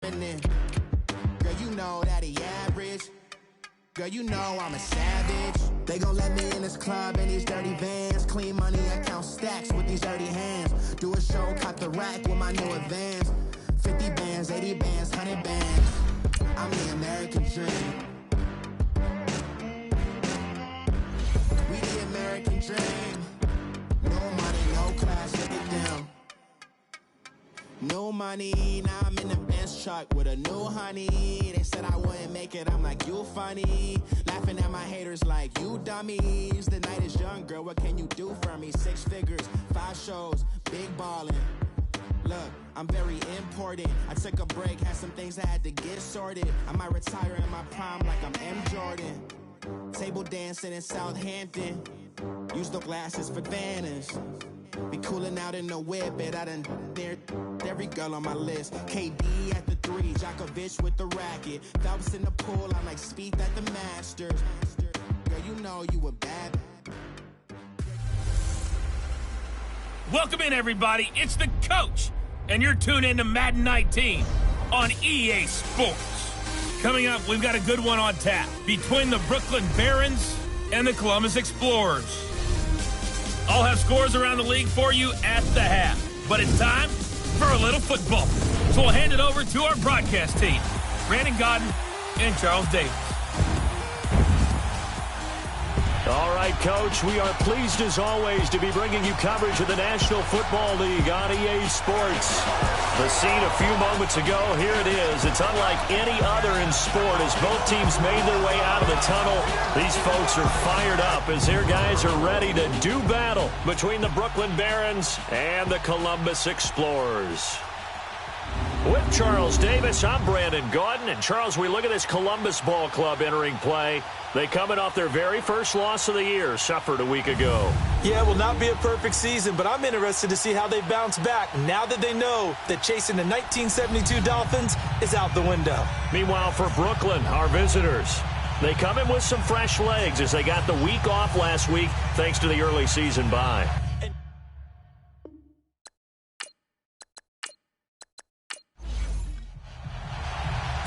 Girl, you know that he average. Girl, you know I'm a savage. They gon' let me in this club in these dirty vans. Clean money, I count stacks with these dirty hands. Do a show, cut the rack with my new advance. 50 bands, 80 bands, 100 bands. I'm the American dream. We the American dream. No money, no class, look at them. No money, now I'm in the Benz truck with a new honey. They said I wouldn't make it, I'm like, you funny. Laughing at my haters like, you dummies. The night is young, girl, what can you do for me? 6 figures, 5 shows, big ballin'. Look, I'm very important. I took a break, had some things I had to get sorted. I might retire in my prime like I'm M. Jordan. Table dancing in Southampton. Use the glasses for Vannas. Be cooling out in the whip, but I done near every girl on my list. KD at the 3, Djokovic with the racket. Phelps in the pool, I'm like Spieth at the Masters. Girl, you know you a bad. Welcome in, everybody. It's the coach, and you're tuned in to Madden 19 on EA Sports. Coming up, we've got a good one on tap between the Brooklyn Barons and the Columbus Explorers. I'll have scores around the league for you at the half. But it's time for a little football. So we'll hand it over to our broadcast team, Brandon Godden and Charles Davis. All right, Coach, we are pleased as always to be bringing you coverage of the National Football League on EA Sports. The scene a few moments ago, here it is. It's unlike any other in sport as both teams made their way out of the tunnel. These folks are fired up as their guys are ready to do battle between the Brooklyn Barons and the Columbus Explorers. With Charles Davis, I'm Brandon Gaudin. And Charles, we look at this Columbus Ball Club entering play. They coming off their very first loss of the year, suffered a week ago. Yeah, it will not be a perfect season, but I'm interested to see how they bounce back now that they know that chasing the 1972 Dolphins is out the window. Meanwhile, for Brooklyn, our visitors, they come in with some fresh legs as they got the week off last week thanks to the early season bye.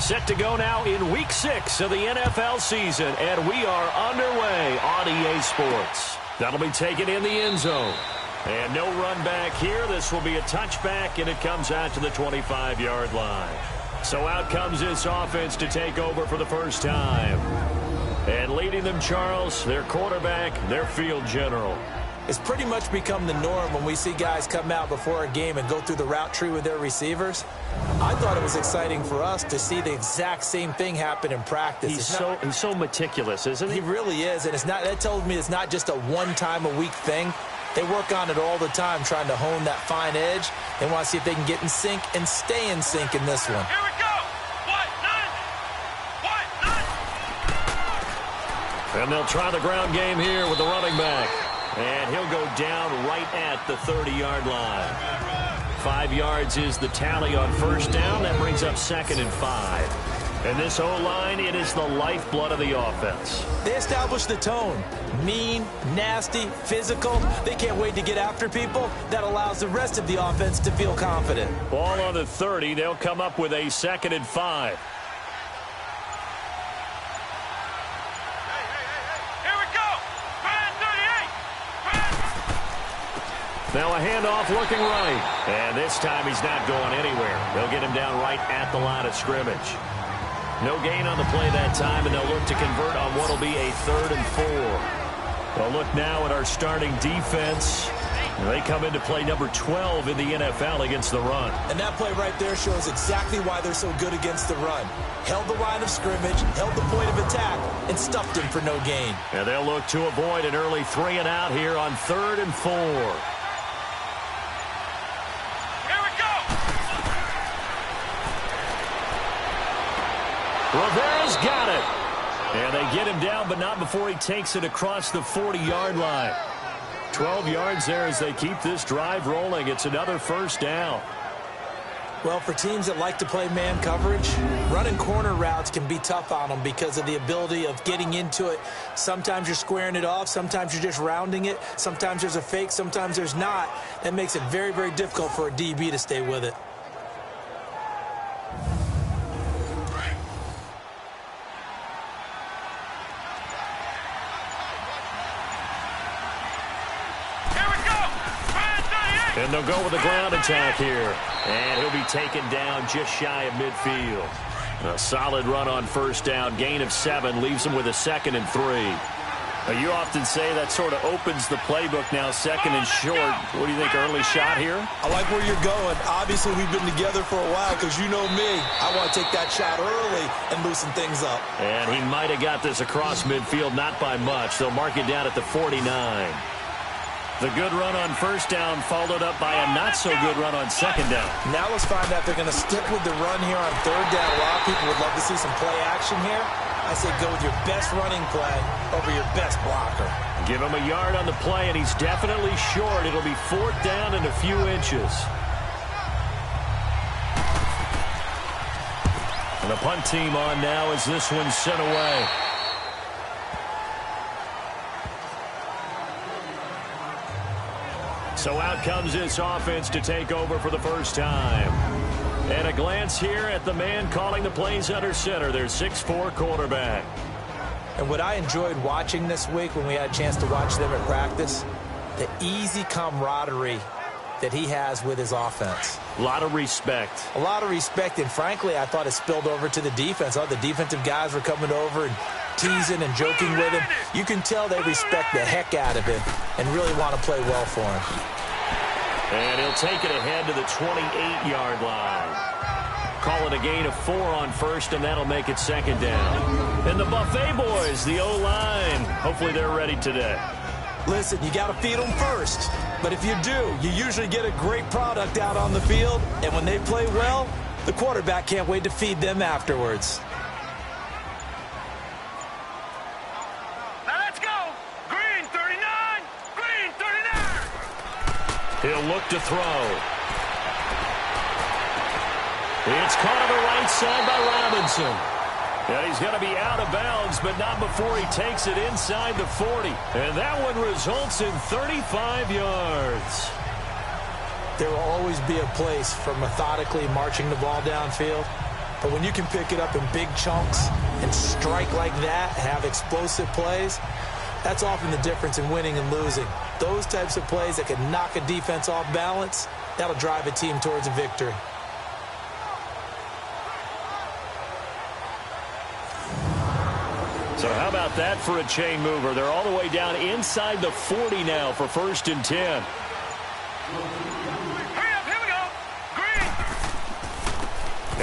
Set to go now in Week 6 of the NFL season, and we are underway on EA Sports. That'll be taken in the end zone. And no run back here. This will be a touchback, and it comes out to the 25-yard line. So out comes this offense to take over for the first time. And leading them, Charles, their quarterback, their field general. It's pretty much become the norm when we see guys come out before a game and go through the route tree with their receivers. I thought it was exciting for us to see the exact same thing happen in practice. He's so meticulous, isn't he? He really is, and that tells me it's not just a one-time-a-week thing. They work on it all the time, trying to hone that fine edge. They want to see if they can get in sync and stay in sync in this one. Here we go. And they'll try the ground game here with the running back. And he'll go down right at the 30-yard line. 5 yards is the tally on first down. That brings up 2nd and 5. And this O-line, it is the lifeblood of the offense. They establish the tone. Mean, nasty, physical. They can't wait to get after people. That allows the rest of the offense to feel confident. Ball on the 30. They'll come up with a 2nd and 5. Now a handoff looking right. And this time he's not going anywhere. They'll get him down right at the line of scrimmage. No gain on the play that time, and they'll look to convert on what will be a 3rd and 4. They'll look now at our starting defense. They come into play number 12 in the NFL against the run. And that play right there shows exactly why they're so good against the run. Held the line of scrimmage, held the point of attack, and stuffed him for no gain. And they'll look to avoid an early 3 and out here on 3rd and 4. Rivera's got it. And they get him down, but not before he takes it across the 40-yard line. 12 yards there as they keep this drive rolling. It's another first down. Well, for teams that like to play man coverage, running corner routes can be tough on them because of the ability of getting into it. Sometimes you're squaring it off. Sometimes you're just rounding it. Sometimes there's a fake. Sometimes there's not. That makes it very, very difficult for a DB to stay with it. And they'll go with a ground attack here. And he'll be taken down just shy of midfield. A solid run on first down. Gain of 7 leaves him with a 2nd and 3. You often say that sort of opens the playbook now, 2nd and short. What do you think, early shot here? I like where you're going. Obviously, we've been together for a while because you know me. I want to take that shot early and loosen things up. And he might have got this across midfield, not by much. They'll mark it down at the 49. The good run on first down followed up by a not-so-good run on second down. Now let's find out if they're going to stick with the run here on third down. A lot of people would love to see some play action here. I say go with your best running play over your best blocker. Give him a yard on the play, and he's definitely short. It'll be 4th down and a few inches. And the punt team on now as this one's sent away. So out comes this offense to take over for the first time. And a glance here at the man calling the plays under center, their 6'4" quarterback. And what I enjoyed watching this week when we had a chance to watch them at practice, the easy camaraderie that he has with his offense. A lot of respect. A lot of respect, and frankly, I thought it spilled over to the defense. All the defensive guys were coming over and teasing and joking with him. You can tell they respect the heck out of him and really want to play well for him. And he'll take it ahead to the 28-yard line. Call it a gain of 4 on first, and that'll make it 2nd down. And the Buffet boys, the O-line, hopefully they're ready today. Listen, you got to feed them first. But if you do, you usually get a great product out on the field. And when they play well, the quarterback can't wait to feed them afterwards. Now let's go. Green 39. Green 39. He'll look to throw. It's caught on the right side by Robinson. And he's going to be out of bounds, but not before he takes it inside the 40. And that one results in 35 yards. There will always be a place for methodically marching the ball downfield. But when you can pick it up in big chunks and strike like that, have explosive plays, that's often the difference in winning and losing. Those types of plays that can knock a defense off balance, that'll drive a team towards a victory. So how about that for a chain mover? They're all the way down inside the 40 now for 1st and 10. Hurry up, here we go. Green.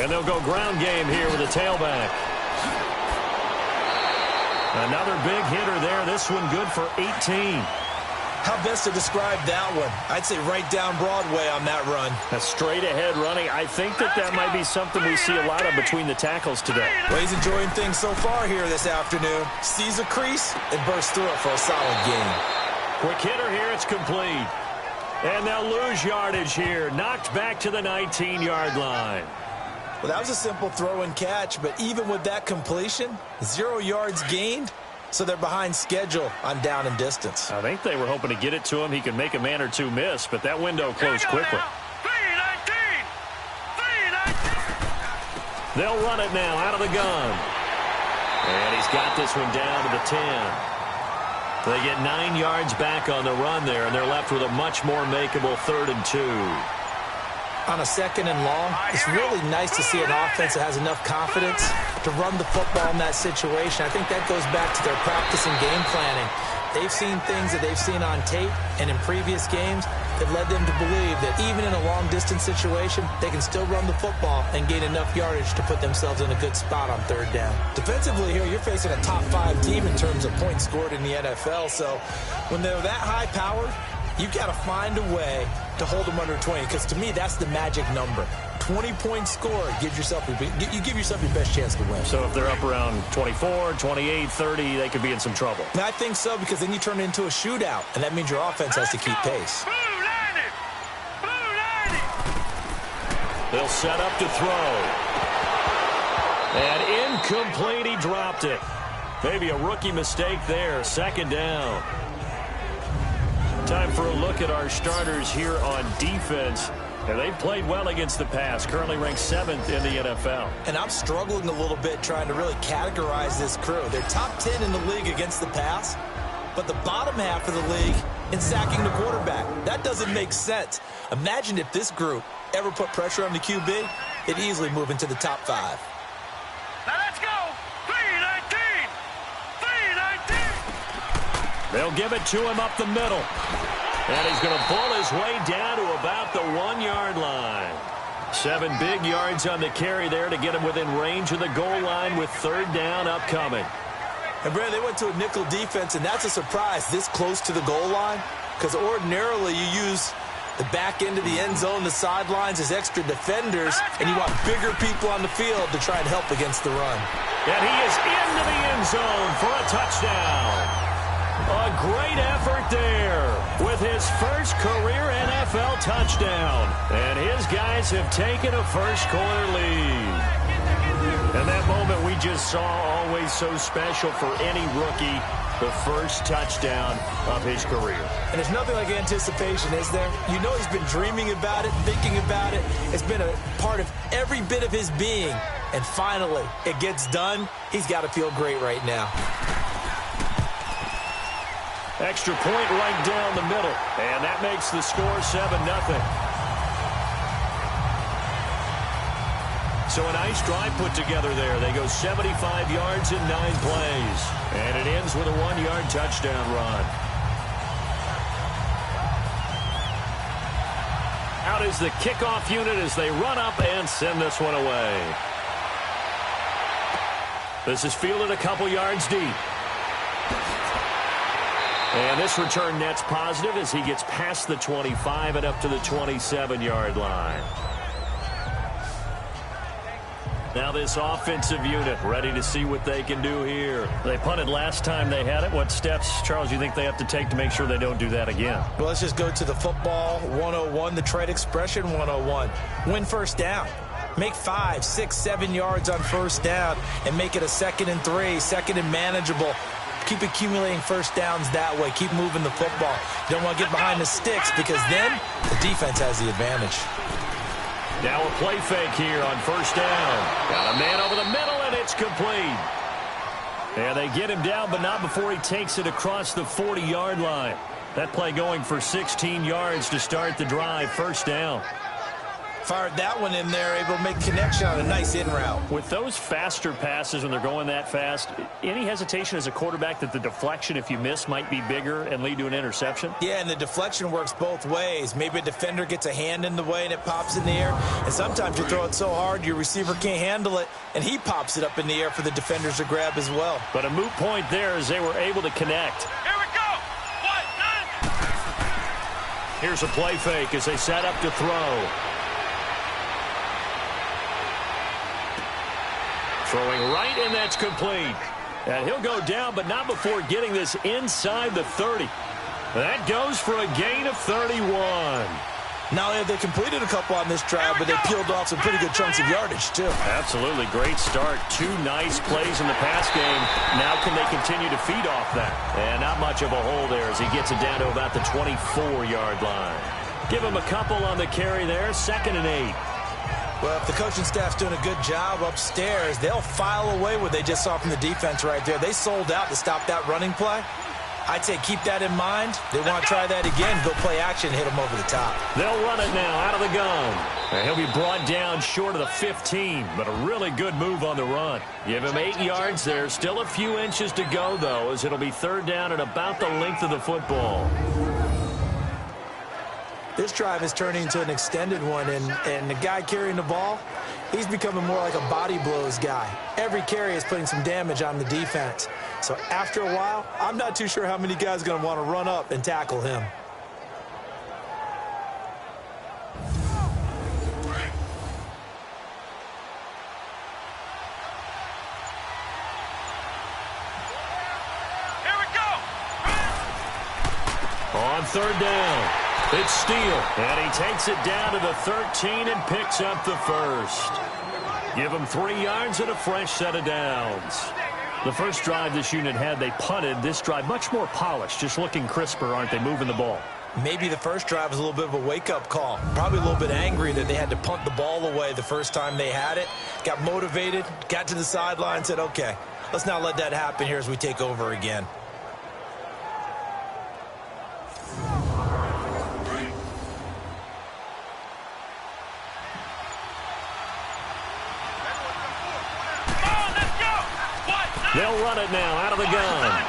And they'll go ground game here with a tailback. Another big hitter there. This one good for 18. How best to describe that one? I'd say right down Broadway on that run. A straight-ahead running. I think that might be something we see a lot of between the tackles today. Well, he's enjoying things so far here this afternoon. Sees a crease and bursts through it for a solid gain. Quick hitter here. It's complete. And they'll lose yardage here. Knocked back to the 19-yard line. Well, that was a simple throw and catch, but even with that completion, 0 yards gained. So they're behind schedule on down and distance. I think they were hoping to get it to him. He could make a man or two miss, but that window closed quickly. 3-19. They'll run it now out of the gun. And he's got this one down to the 10. They get 9 yards back on the run there, and they're left with a much more makeable 3rd and 2. On a 2nd and long, it's really nice to see an offense that has enough confidence to run the football in that situation. I think that goes back to their practice and game planning. They've seen things that they've seen on tape and in previous games that led them to believe that even in a long-distance situation, they can still run the football and gain enough yardage to put themselves in a good spot on 3rd down. Defensively here, you're facing a top 5 team in terms of points scored in the NFL, so when they're that high-powered, you've got to find a way to hold them under 20, because to me, that's the magic number. 20-point score, you give yourself your best chance to win. So if they're up around 24, 28, 30, they could be in some trouble. And I think so, because then you turn it into a shootout, and that means your offense has to keep pace. Blue 90. Blue 90. They'll set up to throw. And incomplete, he dropped it. Maybe a rookie mistake there, 2nd down. Time for a look at our starters here on defense. And they've played well against the pass, currently ranked 7th in the NFL. And I'm struggling a little bit trying to really categorize this crew. They're top 10 in the league against the pass, but the bottom half of the league in sacking the quarterback. That doesn't make sense. Imagine if this group ever put pressure on the QB, it'd easily move into the top 5. Now let's go. 319. 319. They'll give it to him up the middle. And he's going to pull his way down to about the 1-yard line. 7 big yards on the carry there to get him within range of the goal line with 3rd down upcoming. And, Brad, they went to a nickel defense, and that's a surprise this close to the goal line, because ordinarily you use the back end of the end zone, the sidelines as extra defenders, and you want bigger people on the field to try and help against the run. And he is into the end zone for a touchdown. A great effort there with his first career NFL touchdown. And his guys have taken a first-quarter lead. And that moment we just saw, always so special for any rookie, the first touchdown of his career. And there's nothing like anticipation, is there? You know he's been dreaming about it, thinking about it. It's been a part of every bit of his being. And finally, it gets done. He's got to feel great right now. Extra point right down the middle. And that makes the score 7-0. So a nice drive put together there. They go 75 yards in 9 plays. And it ends with a 1-yard touchdown run. Out is the kickoff unit as they run up and send this one away. This is fielded a couple yards deep. And this return net's positive as he gets past the 25 and up to the 27-yard line. Now this offensive unit ready to see what they can do here. They punted last time they had it. What steps, Charles, you think they have to take to make sure they don't do that again? Well, let's just go to the football 101, the trade expression 101. Win first down. Make 5, 6, 7 yards on first down and make it a 2nd and 3, 2nd and manageable. Keep accumulating first downs that way. Keep moving the football. You don't want to get behind the sticks because then the defense has the advantage. Now a play fake here on first down. Got a man over the middle, and it's complete. And they get him down, but not before he takes it across the 40-yard line. That play going for 16 yards to start the drive. First down. Fired that one in there, able to make connection on a nice in route. With those faster passes when they're going that fast, any hesitation as a quarterback that the deflection, if you miss, might be bigger and lead to an interception? Yeah, and the deflection works both ways. Maybe a defender gets a hand in the way and it pops in the air. And sometimes you throw it so hard your receiver can't handle it, and he pops it up in the air for the defenders to grab as well. But a moot point there as they were able to connect. Here we go. 1, 9. Here's a play fake as they set up to throw. Throwing right, and that's complete. And he'll go down, but not before getting this inside the 30. That goes for a gain of 31. Not only have they completed a couple on this drive, but they peeled off some pretty good chunks of yardage, too. Absolutely. Great start. 2 nice plays in the pass game. Now can they continue to feed off that? And not much of a hole there as he gets it down to about the 24-yard line. Give him a couple on the carry there. 2nd and 8. Well, if the coaching staff's doing a good job upstairs, they'll file away what they just saw from the defense right there. They sold out to stop that running play. I'd say keep that in mind. They want to try that again, go play action, hit them over the top. They'll run it now out of the gun. And he'll be brought down short of the 15, but a really good move on the run. Give him 8 yards there. Still a few inches to go, though, as it'll be 3rd down at about the length of the football. This drive is turning into an extended one, and the guy carrying the ball, he's becoming more like a body blows guy. Every carry is putting some damage on the defense. So after a while, I'm not too sure how many guys are going to want to run up and tackle him. Here we go. On 3rd down. It's Steele, and he takes it down to the 13 and picks up the first. Give him 3 yards and a fresh set of downs. The first drive this unit had, they punted. This drive, much more polished, just looking crisper, aren't they, moving the ball? Maybe the first drive was a little bit of a wake-up call. Probably a little bit angry that they had to punt the ball away the first time they had it. Got motivated, got to the sideline, said, okay, let's not let that happen here as we take over again. They'll run it now out of the gun.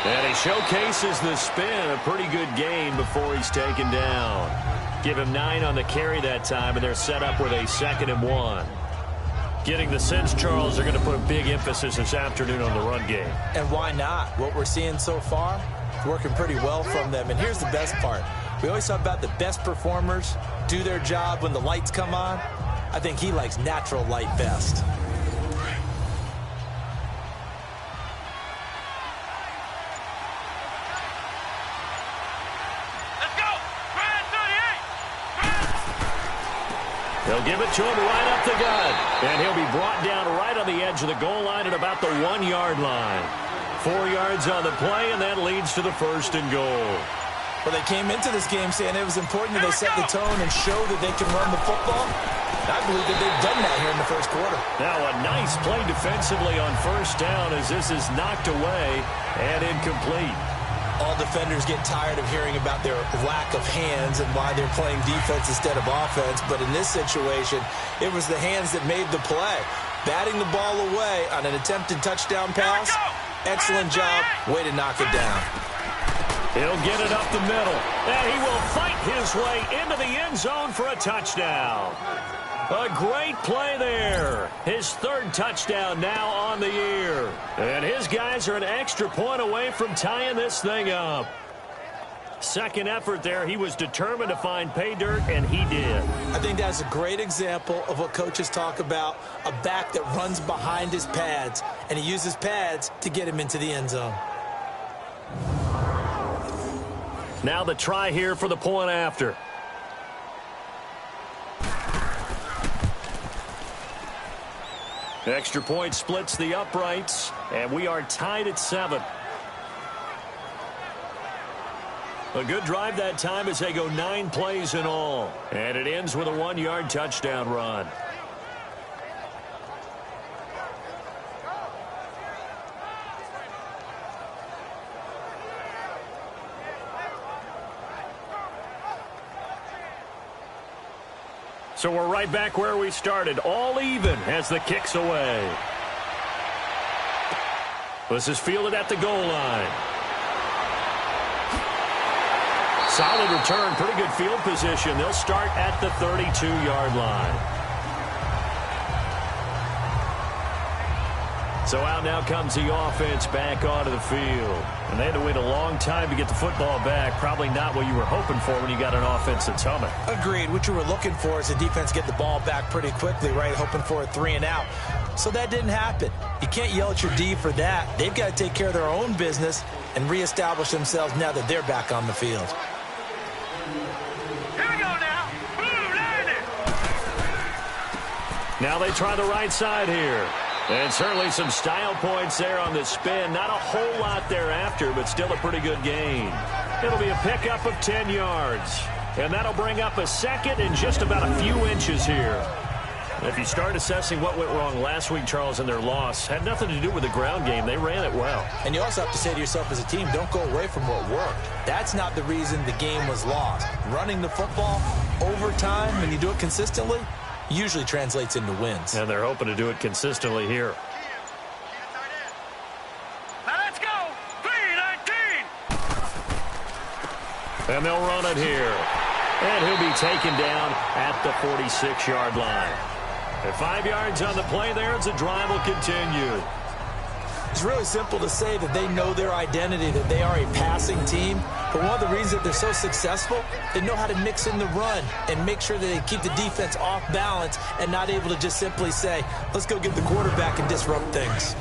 And he showcases the spin. A pretty good gain before he's taken down. Give him 9 on the carry that time, and they're set up with a 2nd and 1. Getting the sense, Charles, they're going to put a big emphasis this afternoon on the run game. And why not? What we're seeing so far is working pretty well from them. And here's the best part. We always talk about the best performers do their job when the lights come on. I think he likes natural light best. They'll give it to him right up the gut. And he'll be brought down right on the edge of the goal line at about the 1-yard line. 4 yards on the play, and that leads to the 1st and goal. Well, they came into this game saying it was important that they set the tone and show that they can run the football. I believe that they've done that here in the first quarter. Now a nice play defensively on 1st down as this is knocked away and incomplete. All defenders get tired of hearing about their lack of hands and why they're playing defense instead of offense. But in this situation, it was the hands that made the play. Batting the ball away on an attempted touchdown pass. Excellent job. Way to knock it down. He'll get it up the middle. And he will fight his way into the end zone for a touchdown. A great play there. His 3rd touchdown now on the year. And his guys are an extra point away from tying this thing up. 2nd effort there. He was determined to find pay dirt, and he did. I think that's a great example of what coaches talk about, a back that runs behind his pads, and he uses pads to get him into the end zone. Now the try here for the point after. Extra point splits the uprights, and we are tied at 7. A good drive that time as they go 9 plays in all. And it ends with a 1-yard touchdown run. So we're right back where we started, all even as the kick's away. This is fielded at the goal line. Solid return, pretty good field position. They'll start at the 32-yard line. So out now comes the offense back onto the field. And they had to wait a long time to get the football back. Probably not what you were hoping for when you got an offense that's humming. Agreed. What you were looking for is the defense get the ball back pretty quickly, right? Hoping for a 3 and out. So that didn't happen. You can't yell at your D for that. They've got to take care of their own business and reestablish themselves now that they're back on the field. Here we go now. Blue line. Now they try the right side here. And certainly some style points there on the spin. Not a whole lot thereafter, but still a pretty good gain. It'll be a pickup of 10 yards. And that'll bring up a 2nd and just about a few inches here. And if you start assessing what went wrong last week, Charles, in their loss, had nothing to do with the ground game. They ran it well. And you also have to say to yourself as a team, don't go away from what worked. That's not the reason the game was lost. Running the football over time, when you do it consistently, usually translates into wins. And they're hoping to do it consistently here. Now let's go. 3-19. And they'll run it here. And he'll be taken down at the 46-yard line. And 5 yards on the play there as the drive will continue. It's really simple to say that they know their identity, that they are a passing team. But one of the reasons that they're so successful, they know how to mix in the run and make sure that they keep the defense off balance and not able to just simply say, let's go get the quarterback and disrupt things.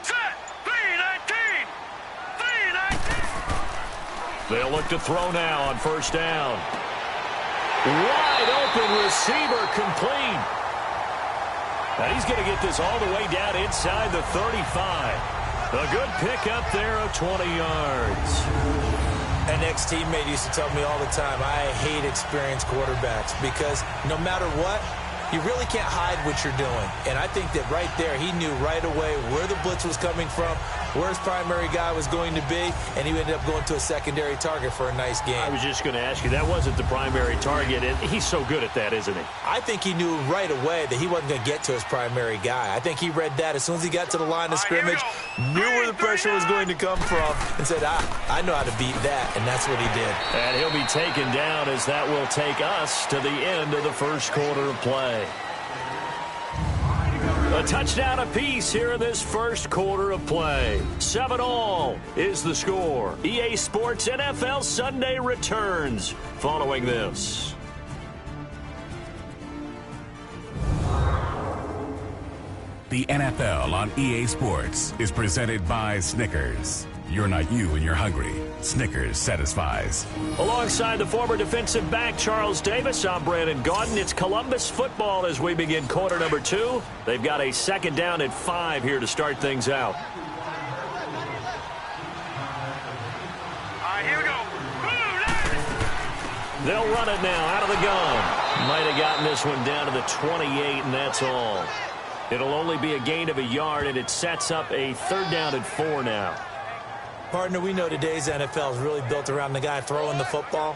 Set. 3-19. 3-19. They'll look to throw now on 1st down. Wide open receiver complete. Now he's going to get this all the way down inside the 35. A good pickup there of 20 yards. An ex-teammate used to tell me all the time, I hate experienced quarterbacks because no matter what, you really can't hide what you're doing. And I think that right there, he knew right away where the blitz was coming from, where his primary guy was going to be, and he ended up going to a secondary target for a nice game. I was just going to ask you, that wasn't the primary target, and he's so good at that, isn't he? I think he knew right away that he wasn't going to get to his primary guy. I think he read that as soon as he got to the line of scrimmage, knew where the pressure was going to come from, and said, I know how to beat that, and that's what he did. And he'll be taken down as that will take us to the end of the first quarter of play. A touchdown apiece here in this first quarter of play. 7-all is the score. EA Sports NFL Sunday returns following this. The NFL on EA Sports is presented by Snickers. You're not you and you're hungry. Snickers satisfies. Alongside the former defensive back Charles Davis, I'm Brandon Gaudin. It's Columbus football as we begin quarter number 2. They've got a second down at 5 here to start things out. All right, here we go. They'll run it now out of the gun. Might have gotten this one down to the 28, and that's all. It'll only be a gain of a yard, and it sets up a third down at 4 now. Partner, we know today's NFL is really built around the guy throwing the football.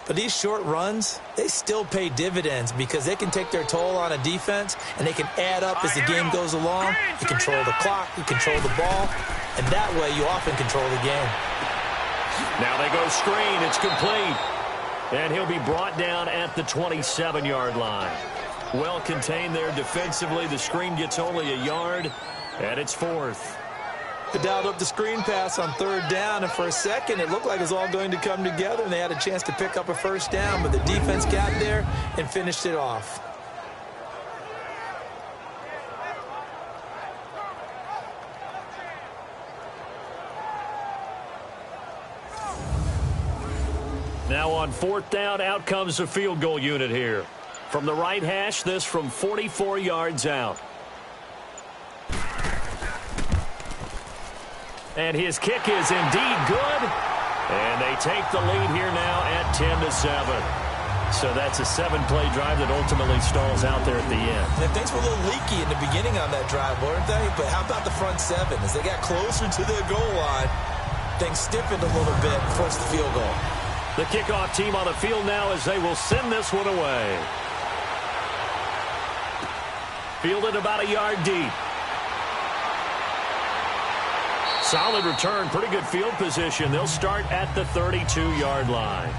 But these short runs, they still pay dividends because they can take their toll on a defense, and they can add up as the game goes along. You control the clock, you control the ball, and that way you often control the game. Now they go screen. It's complete. And he'll be brought down at the 27-yard line. Well contained there defensively. The screen gets only a yard, and it's 4th. They dialed up the screen pass on third down, and for a second it looked like it was all going to come together, and they had a chance to pick up a first down, but the defense got there and finished it off. Now on 4th down, out comes the field goal unit here. From the right hash, this from 44 yards out. And his kick is indeed good. And they take the lead here now at 10-7. So that's a 7-play drive that ultimately stalls out there at the end. And things were a little leaky in the beginning on that drive, weren't they? But how about the front 7? As they got closer to their goal line, things stiffened a little bit and forced the field goal. The kickoff team on the field now as they will send this one away. Fielded about a yard deep. Solid return, pretty good field position. They'll start at the 32-yard line.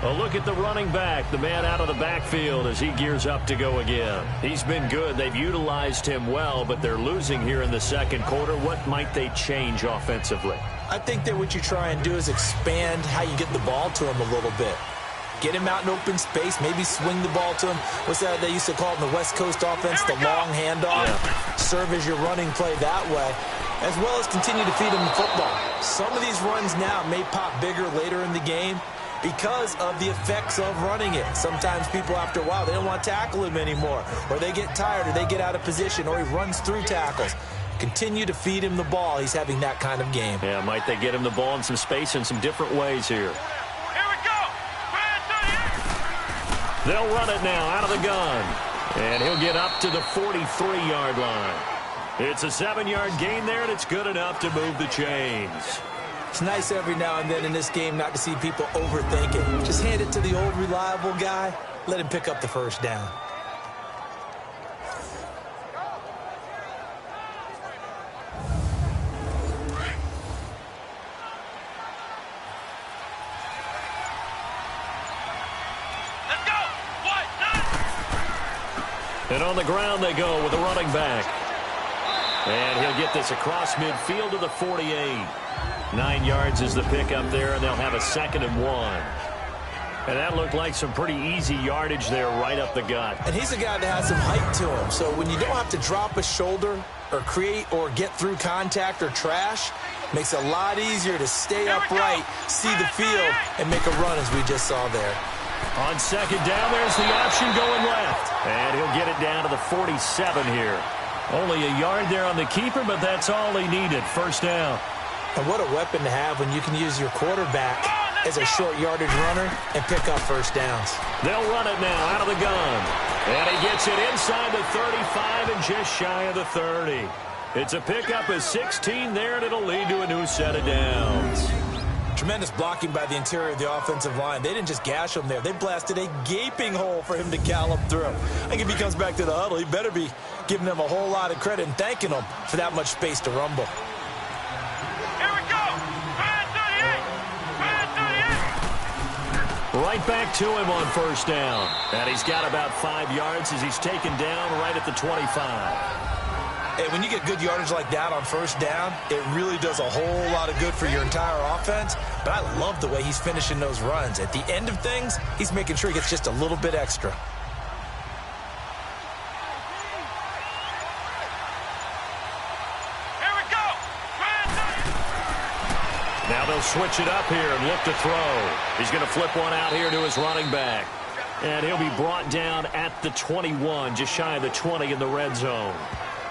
A look at the running back, the man out of the backfield as he gears up to go again. He's been good. They've utilized him well, but they're losing here in the second quarter. What might they change offensively? I think that what you try and do is expand how you get the ball to him a little bit. Get him out in open space, maybe swing the ball to him. What's that they used to call it in the West Coast offense, the long handoff? Yeah. Serve as your running play that way, as well as continue to feed him the football. Some of these runs now may pop bigger later in the game because of the effects of running it. Sometimes people, after a while, they don't want to tackle him anymore, or they get tired, or they get out of position, or he runs through tackles. Continue to feed him the ball. He's having that kind of game. Yeah, might they get him the ball in some space in some different ways here. They'll run it now out of the gun. And he'll get up to the 43-yard line. It's a 7-yard gain there, and it's good enough to move the chains. It's nice every now and then in this game not to see people overthink it. Just hand it to the old reliable guy. Let him pick up the first down. And on the ground they go with the running back. And he'll get this across midfield to the 48. 9 yards is the pickup there, and they'll have a 2nd and 1. And that looked like some pretty easy yardage there right up the gut. And he's a guy that has some height to him. So when you don't have to drop a shoulder or create or get through contact or trash, makes it a lot easier to stay upright, see the field, and make a run as we just saw there. On 2nd down, there's the option going left. And he'll get it down to the 47 here. Only a yard there on the keeper, but that's all he needed. First down. And what a weapon to have when you can use your quarterback as a short yardage runner and pick up first downs. They'll run it now out of the gun. And he gets it inside the 35 and just shy of the 30. It's a pickup of 16 there, and it'll lead to a new set of downs. Tremendous blocking by the interior of the offensive line. They didn't just gash him there. They blasted a gaping hole for him to gallop through. I think if he comes back to the huddle, he better be giving them a whole lot of credit and thanking them for that much space to rumble. Here we go. Fire 38. Right back to him on first down. And he's got about 5 yards as he's taken down right at the 25. And when you get good yardage like that on first down, it really does a whole lot of good for your entire offense. But I love the way he's finishing those runs. At the end of things, he's making sure he gets just a little bit extra. Here we go. Now they'll switch it up here and look to throw. He's going to flip one out here to his running back. And he'll be brought down at the 21, just shy of the 20 in the red zone.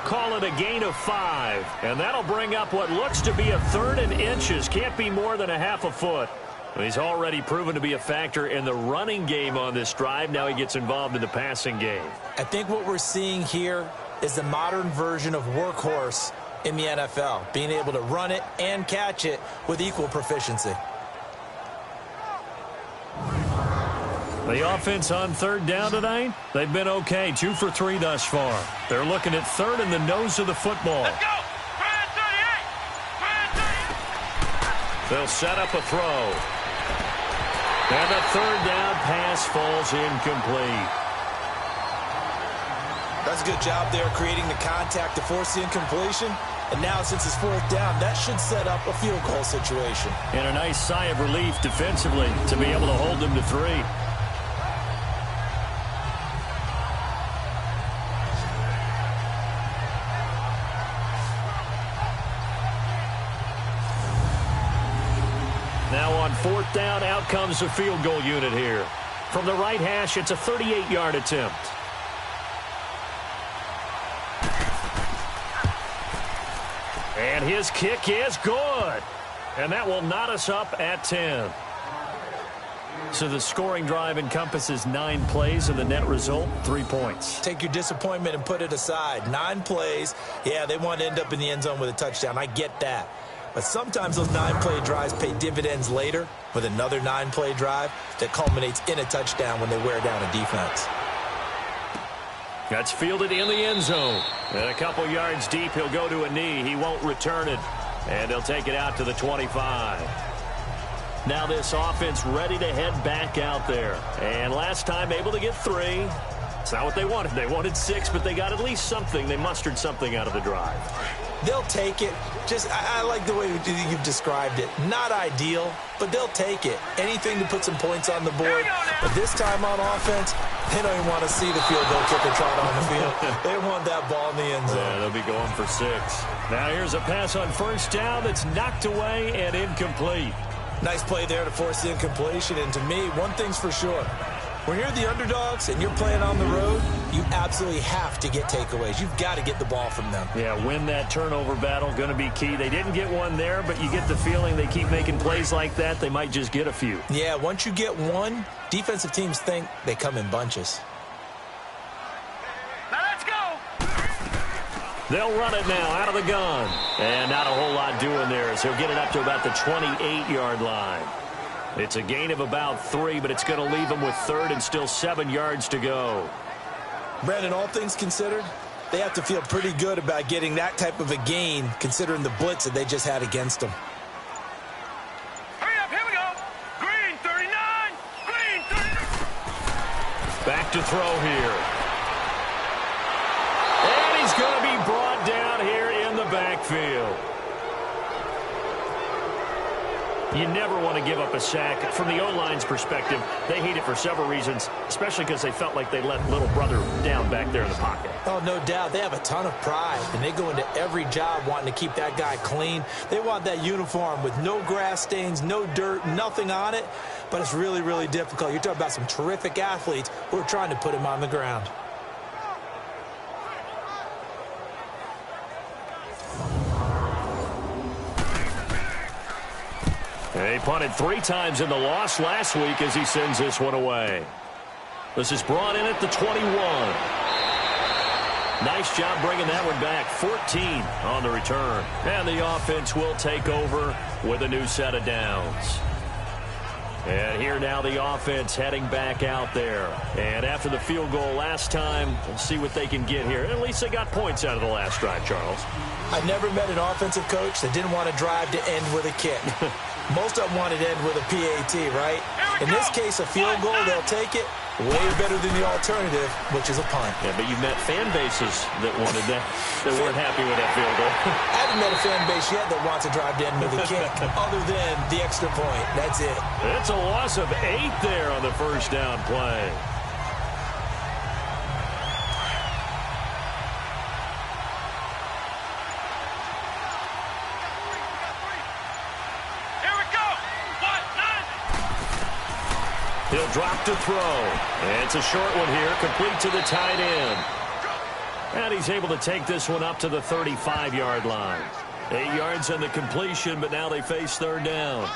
Call it a gain of 5, and that'll bring up what looks to be a 3rd and inches. Can't be more than a half a foot. He's already proven to be a factor in the running game on this drive. Now he gets involved in the passing game. I think what we're seeing here is the modern version of workhorse in the NFL, being able to run it and catch it with equal proficiency. The offense on 3rd down tonight, they've been okay. 2 for 3 thus far. They're looking at 3rd in the nose of the football. Let's go. Fire 38. They'll set up a throw. And the 3rd down pass falls incomplete. That's a good job there creating the contact to force the incompletion. And now since it's 4th down, that should set up a field goal situation. And a nice sigh of relief defensively to be able to hold them to 3. Now on 4th down, out comes the field goal unit here. From the right hash, it's a 38-yard attempt. And his kick is good. And that will knot us up at 10. So the scoring drive encompasses 9 plays, and the net result, 3 points. Take your disappointment and put it aside. 9 plays. Yeah, they want to end up in the end zone with a touchdown. I get that. But sometimes those 9-play drives pay dividends later with another 9-play drive that culminates in a touchdown when they wear down a defense. That's fielded in the end zone. And a couple yards deep, he'll go to a knee. He won't return it. And they'll take it out to the 25. Now this offense ready to head back out there. And last time able to get 3. It's not what they wanted. They wanted 6, but they got at least something. They mustered something out of the drive. They'll take it. I like the way you've described it. Not ideal, but they'll take it. Anything to put some points on the board. But this time on offense, they don't even want to see the field goal kicker trot on the field. They want that ball in the end zone. Yeah, they'll be going for 6. Now here's a pass on first down that's knocked away and incomplete. Nice play there to force the incompletion. And to me, one thing's for sure. When you're the underdogs and you're playing on the road, you absolutely have to get takeaways. You've got to get the ball from them. Yeah, win that turnover battle, going to be key. They didn't get one there, but you get the feeling they keep making plays like that, they might just get a few. Yeah, once you get one, defensive teams think they come in bunches. Now let's go. They'll run it now out of the gun. And not a whole lot doing there as he'll get it up to about the 28-yard line. It's a gain of about 3, but it's going to leave them with 3rd and still 7 yards to go. Brandon, all things considered, they have to feel pretty good about getting that type of a gain considering the blitz that they just had against them. Hurry up, here we go. Green 39. Green 39. Back to throw here. And he's going to be brought down here in the backfield. You never want to give up a sack. From the O-line's perspective, they hate it for several reasons, especially because they felt like they let little brother down back there in the pocket. Oh, no doubt. They have a ton of pride, and they go into every job wanting to keep that guy clean. They want that uniform with no grass stains, no dirt, nothing on it, but it's really, really difficult. You're talking about some terrific athletes who are trying to put him on the ground. And he punted 3 times in the loss last week as he sends this one away. This is brought in at the 21. Nice job bringing that one back. 14 on the return. And the offense will take over with a new set of downs. And here now the offense heading back out there. And after the field goal last time, we'll see what they can get here. At least they got points out of the last drive, Charles. I never met an offensive coach that didn't want to drive to end with a kick. Most of them wanted to end with a PAT, right? In this case, a field goal, they'll take it. Way better than the alternative, which is a punt. Yeah, but you've met fan bases that wanted that, that weren't happy with that field goal. I haven't met a fan base yet that wants to drive to end with a kick, other than the extra point. That's it. It's a loss of 8 there on the first down play. He'll drop to throw. And it's a short one here, complete to the tight end. And he's able to take this one up to the 35-yard line. 8 yards on the completion, but now they face third down.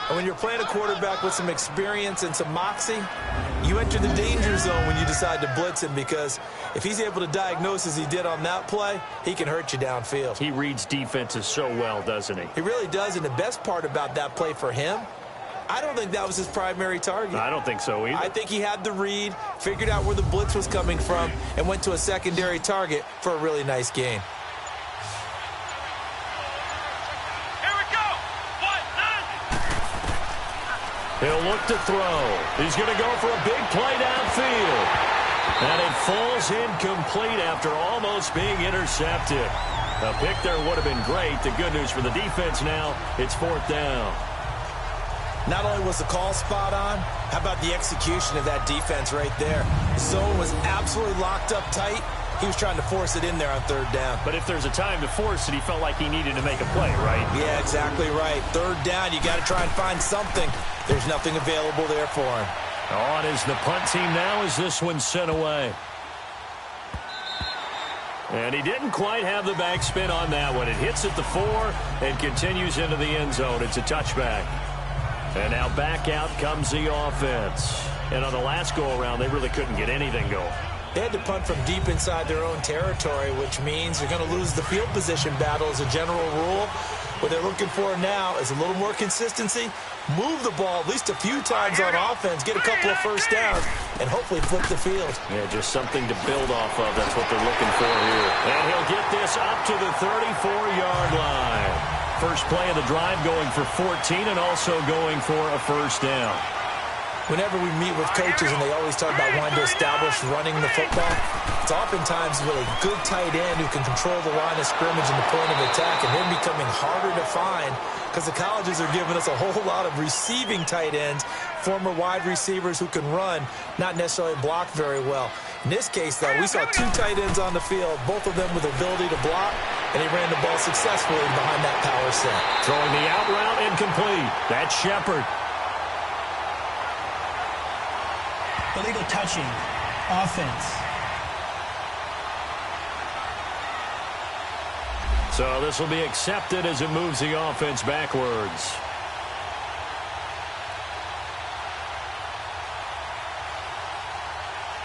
And when you're playing a quarterback with some experience and some moxie, you enter the danger zone when you decide to blitz him, because if he's able to diagnose as he did on that play, he can hurt you downfield. He reads defenses so well, doesn't he? He really does, and the best part about that play for him, I don't think that was his primary target. I don't think so either. I think he had the read, figured out where the blitz was coming from, and went to a secondary target for a really nice gain. Here we go. He'll look to throw. He's going to go for a big play downfield. And it falls incomplete after almost being intercepted. A pick there would have been great. The good news for the defense now, it's 4th down. Not only was the call spot on, how about the execution of that defense right there? The zone was absolutely locked up tight. He was trying to force it in there on 3rd down. But if there's a time to force it, he felt like he needed to make a play, right? Yeah, exactly right. 3rd down, you got to try and find something. There's nothing available there for him. On is the punt team now as this one's sent away. And he didn't quite have the backspin on that one. It hits at the 4 and continues into the end zone. It's a touchback. And now back out comes the offense. And on the last go-around, they really couldn't get anything going. They had to punt from deep inside their own territory, which means they're going to lose the field position battle as a general rule. What they're looking for now is a little more consistency, move the ball at least a few times on offense, get a couple of first downs, and hopefully flip the field. Yeah, just something to build off of. That's what they're looking for here. And he'll get this up to the 34-yard line. First play of the drive going for 14 and also going for a first down. Whenever we meet with coaches and they always talk about wanting to establish running the football, it's oftentimes with a good tight end who can control the line of scrimmage and the point of attack, and they're becoming harder to find because the colleges are giving us a whole lot of receiving tight ends, former wide receivers who can run, not necessarily block very well. In this case, though, we saw 2 tight ends on the field, both of them with the ability to block, and he ran the ball successfully behind that power set. Throwing the out route incomplete. That's Shepard. Illegal touching. Offense. So this will be accepted as it moves the offense backwards.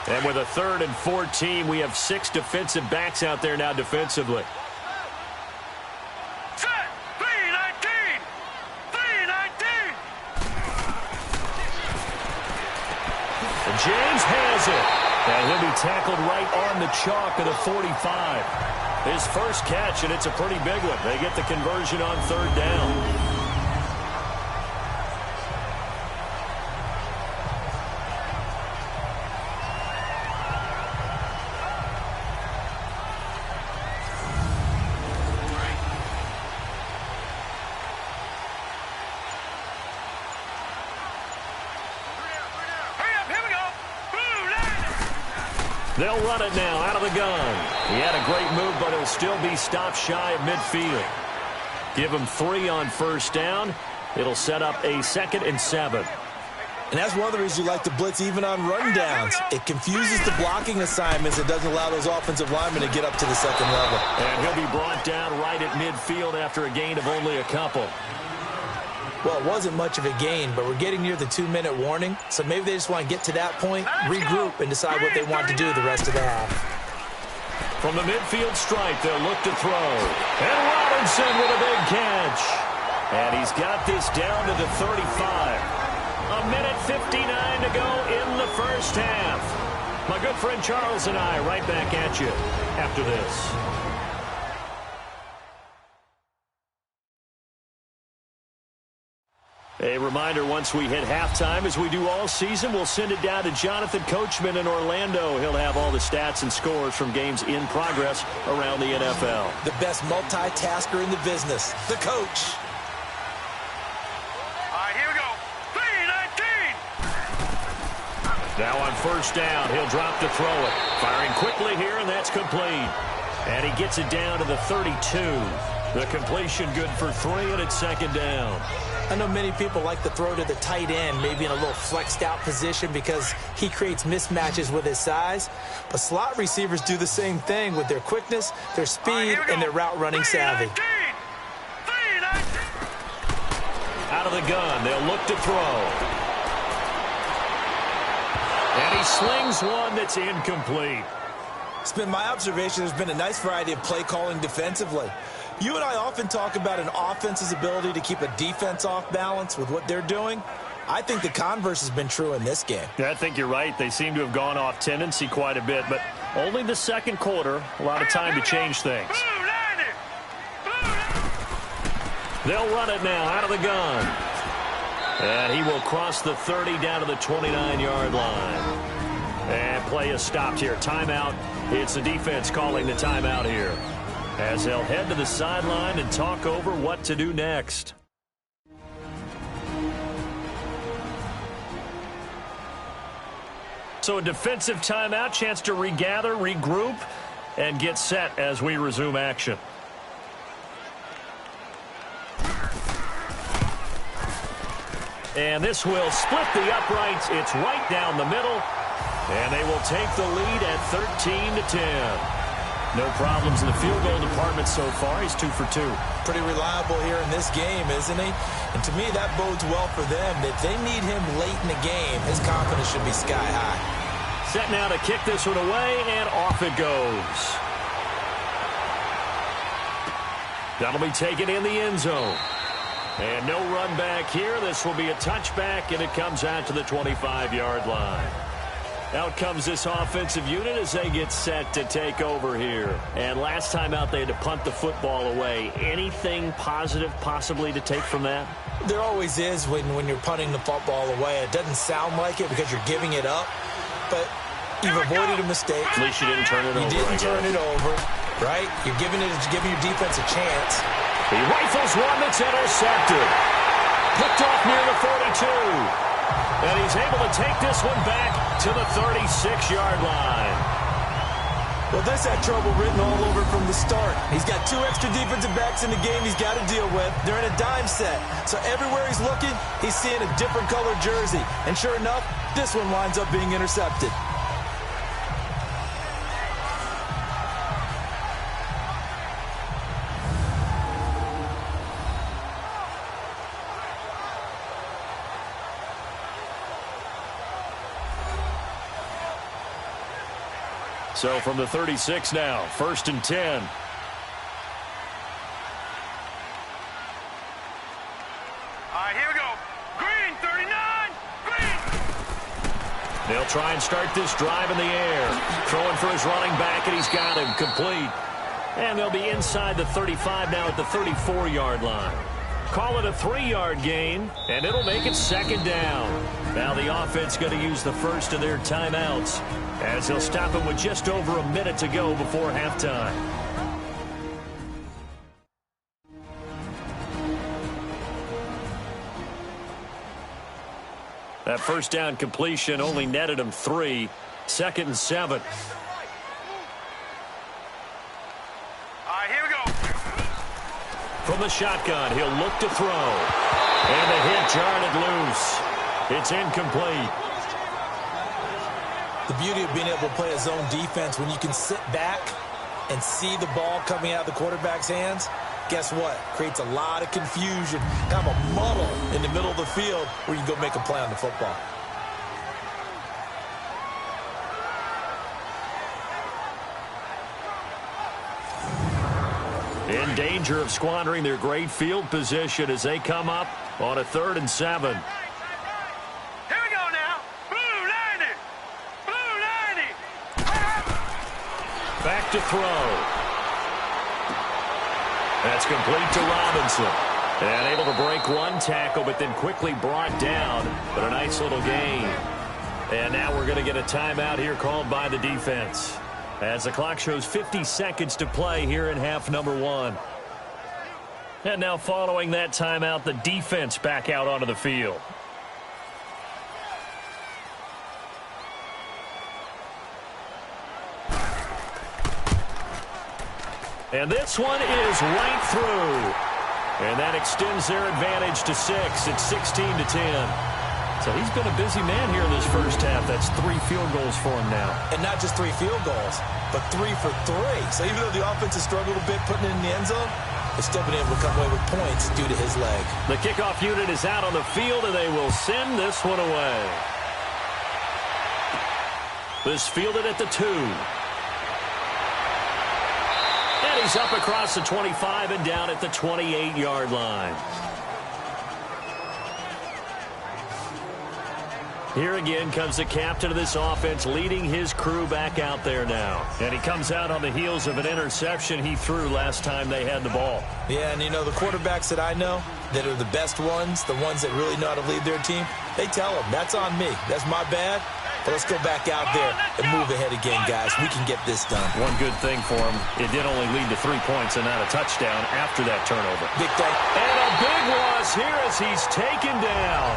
And with a 3rd and 14, we have 6 defensive backs out there now defensively. Set. 3-19. 3-19. And James has it. And he'll be tackled right on the chalk of the 45. His first catch, and it's a pretty big one. They get the conversion on 3rd down. They'll run it now out of the gun. He had a great move, but he'll still be stopped shy of midfield. Give him 3 on first down. It'll set up a 2nd and 7. And that's one of the reasons you like to blitz even on rundowns. It confuses the blocking assignments. It doesn't allow those offensive linemen to get up to the 2nd level. And he'll be brought down right at midfield after a gain of only a couple. Well, it wasn't much of a gain, but we're getting near the 2-minute warning, so maybe they just want to get to that point, regroup, and decide what they want to do the rest of the half. From the midfield stripe, they'll look to throw. And Robinson with a big catch. And he's got this down to the 35. A minute 59 to go in the first half. My good friend Charles and I right back at you after this. A reminder, once we hit halftime, as we do all season, we'll send it down to Jonathan Coachman in Orlando. He'll have all the stats and scores from games in progress around the NFL. The best multitasker in the business, the coach. All right, here we go. 3-19. Now on first down, he'll drop to throw it. Firing quickly here, and that's complete. And he gets it down to the 32. The completion good for 3, and it's second down. I know many people like to throw to the tight end, maybe in a little flexed out position because he creates mismatches with his size. But slot receivers do the same thing with their quickness, their speed, and their route running savvy. 3-19. Out of the gun, they'll look to throw. And he slings one that's incomplete. It's been my observation there's been a nice variety of play calling defensively. You and I often talk about an offense's ability to keep a defense off balance with what they're doing. I think the converse has been true in this game. Yeah, I think you're right. They seem to have gone off tendency quite a bit, but only the second quarter, a lot of time to change things. They'll run it now out of the gun. And he will cross the 30 down to the 29-yard line. And play is stopped here. Timeout. It's the defense calling the timeout here, as they'll head to the sideline and talk over what to do next. So a defensive timeout, chance to regather, regroup, and get set as we resume action. And this will split the uprights. It's right down the middle, and they will take the lead at 13-10. No problems in the field goal department so far. He's 2 for 2. Pretty reliable here in this game, isn't he? And to me, that bodes well for them. If they need him late in the game, his confidence should be sky high. Set now to kick this one away, and off it goes. That'll be taken in the end zone. And no run back here. This will be a touchback, and it comes out to the 25-yard line. Out comes this offensive unit as they get set to take over here. And last time out, they had to punt the football away. Anything positive possibly to take from that? There always is when you're punting the football away. It doesn't sound like it because you're giving it up, but you've avoided a mistake. At least you didn't turn it over. You didn't turn it over, right? You're giving your defense a chance. He rifles one that's intercepted. Picked off near the 42. And he's able to take this one back to the 36-yard line. Well, this had trouble written all over from the start. He's got 2 extra defensive backs in the game he's got to deal with. They're in a dime set. So everywhere he's looking, he's seeing a different color jersey. And sure enough, this one winds up being intercepted. So from the 36 now, 1st and 10. All right, here we go. Green, 39. Green. They'll try and start this drive in the air. Throwing for his running back, and he's got him complete. And they'll be inside the 35 now at the 34-yard line. Call it a 3-yard gain, and it'll make it second down. Now the offense going to use the first of their timeouts, as he'll stop it with just over a minute to go before halftime. That first down completion only netted him 3. 2nd and 7. All right, here we go. From the shotgun, he'll look to throw. And the hit jarred it loose. It's incomplete. The beauty of being able to play a zone defense when you can sit back and see the ball coming out of the quarterback's hands, Guess what? Creates a lot of confusion, kind of a muddle in the middle of the field where you can go make a play on the football. In danger of squandering their great field position as they come up on a 3rd and 7. Here we go now. Blue 90. Blue 90. Back to throw. That's complete to Robinson. And able to break one tackle, but then quickly brought down. But a nice little gain. And now we're going to get a timeout here called by the defense, as the clock shows 50 seconds to play here in half number 1. And now following that timeout, the defense back out onto the field. And this one is right through. And that extends their advantage to 6. It's 16-10. So he's been a busy man here in this first half. That's 3 field goals for him now. And not just 3 field goals, but 3 for 3. So even though the offense has struggled a bit putting it in the end zone, they've still been able to come away with points due to his leg. The kickoff unit is out on the field, and they will send this one away. This fielded at the 2. And he's up across the 25 and down at the 28-yard line. Here again comes the captain of this offense, leading his crew back out there now. And he comes out on the heels of an interception he threw last time they had the ball. Yeah, and you know, the quarterbacks that I know that are the best ones, the ones that really know how to lead their team, they tell them, that's on me. That's my bad. But let's go back out there and move ahead again, guys. We can get this done. One good thing for him, it did only lead to 3 points and not a touchdown after that turnover. Big thing. And a big loss here as he's taken down.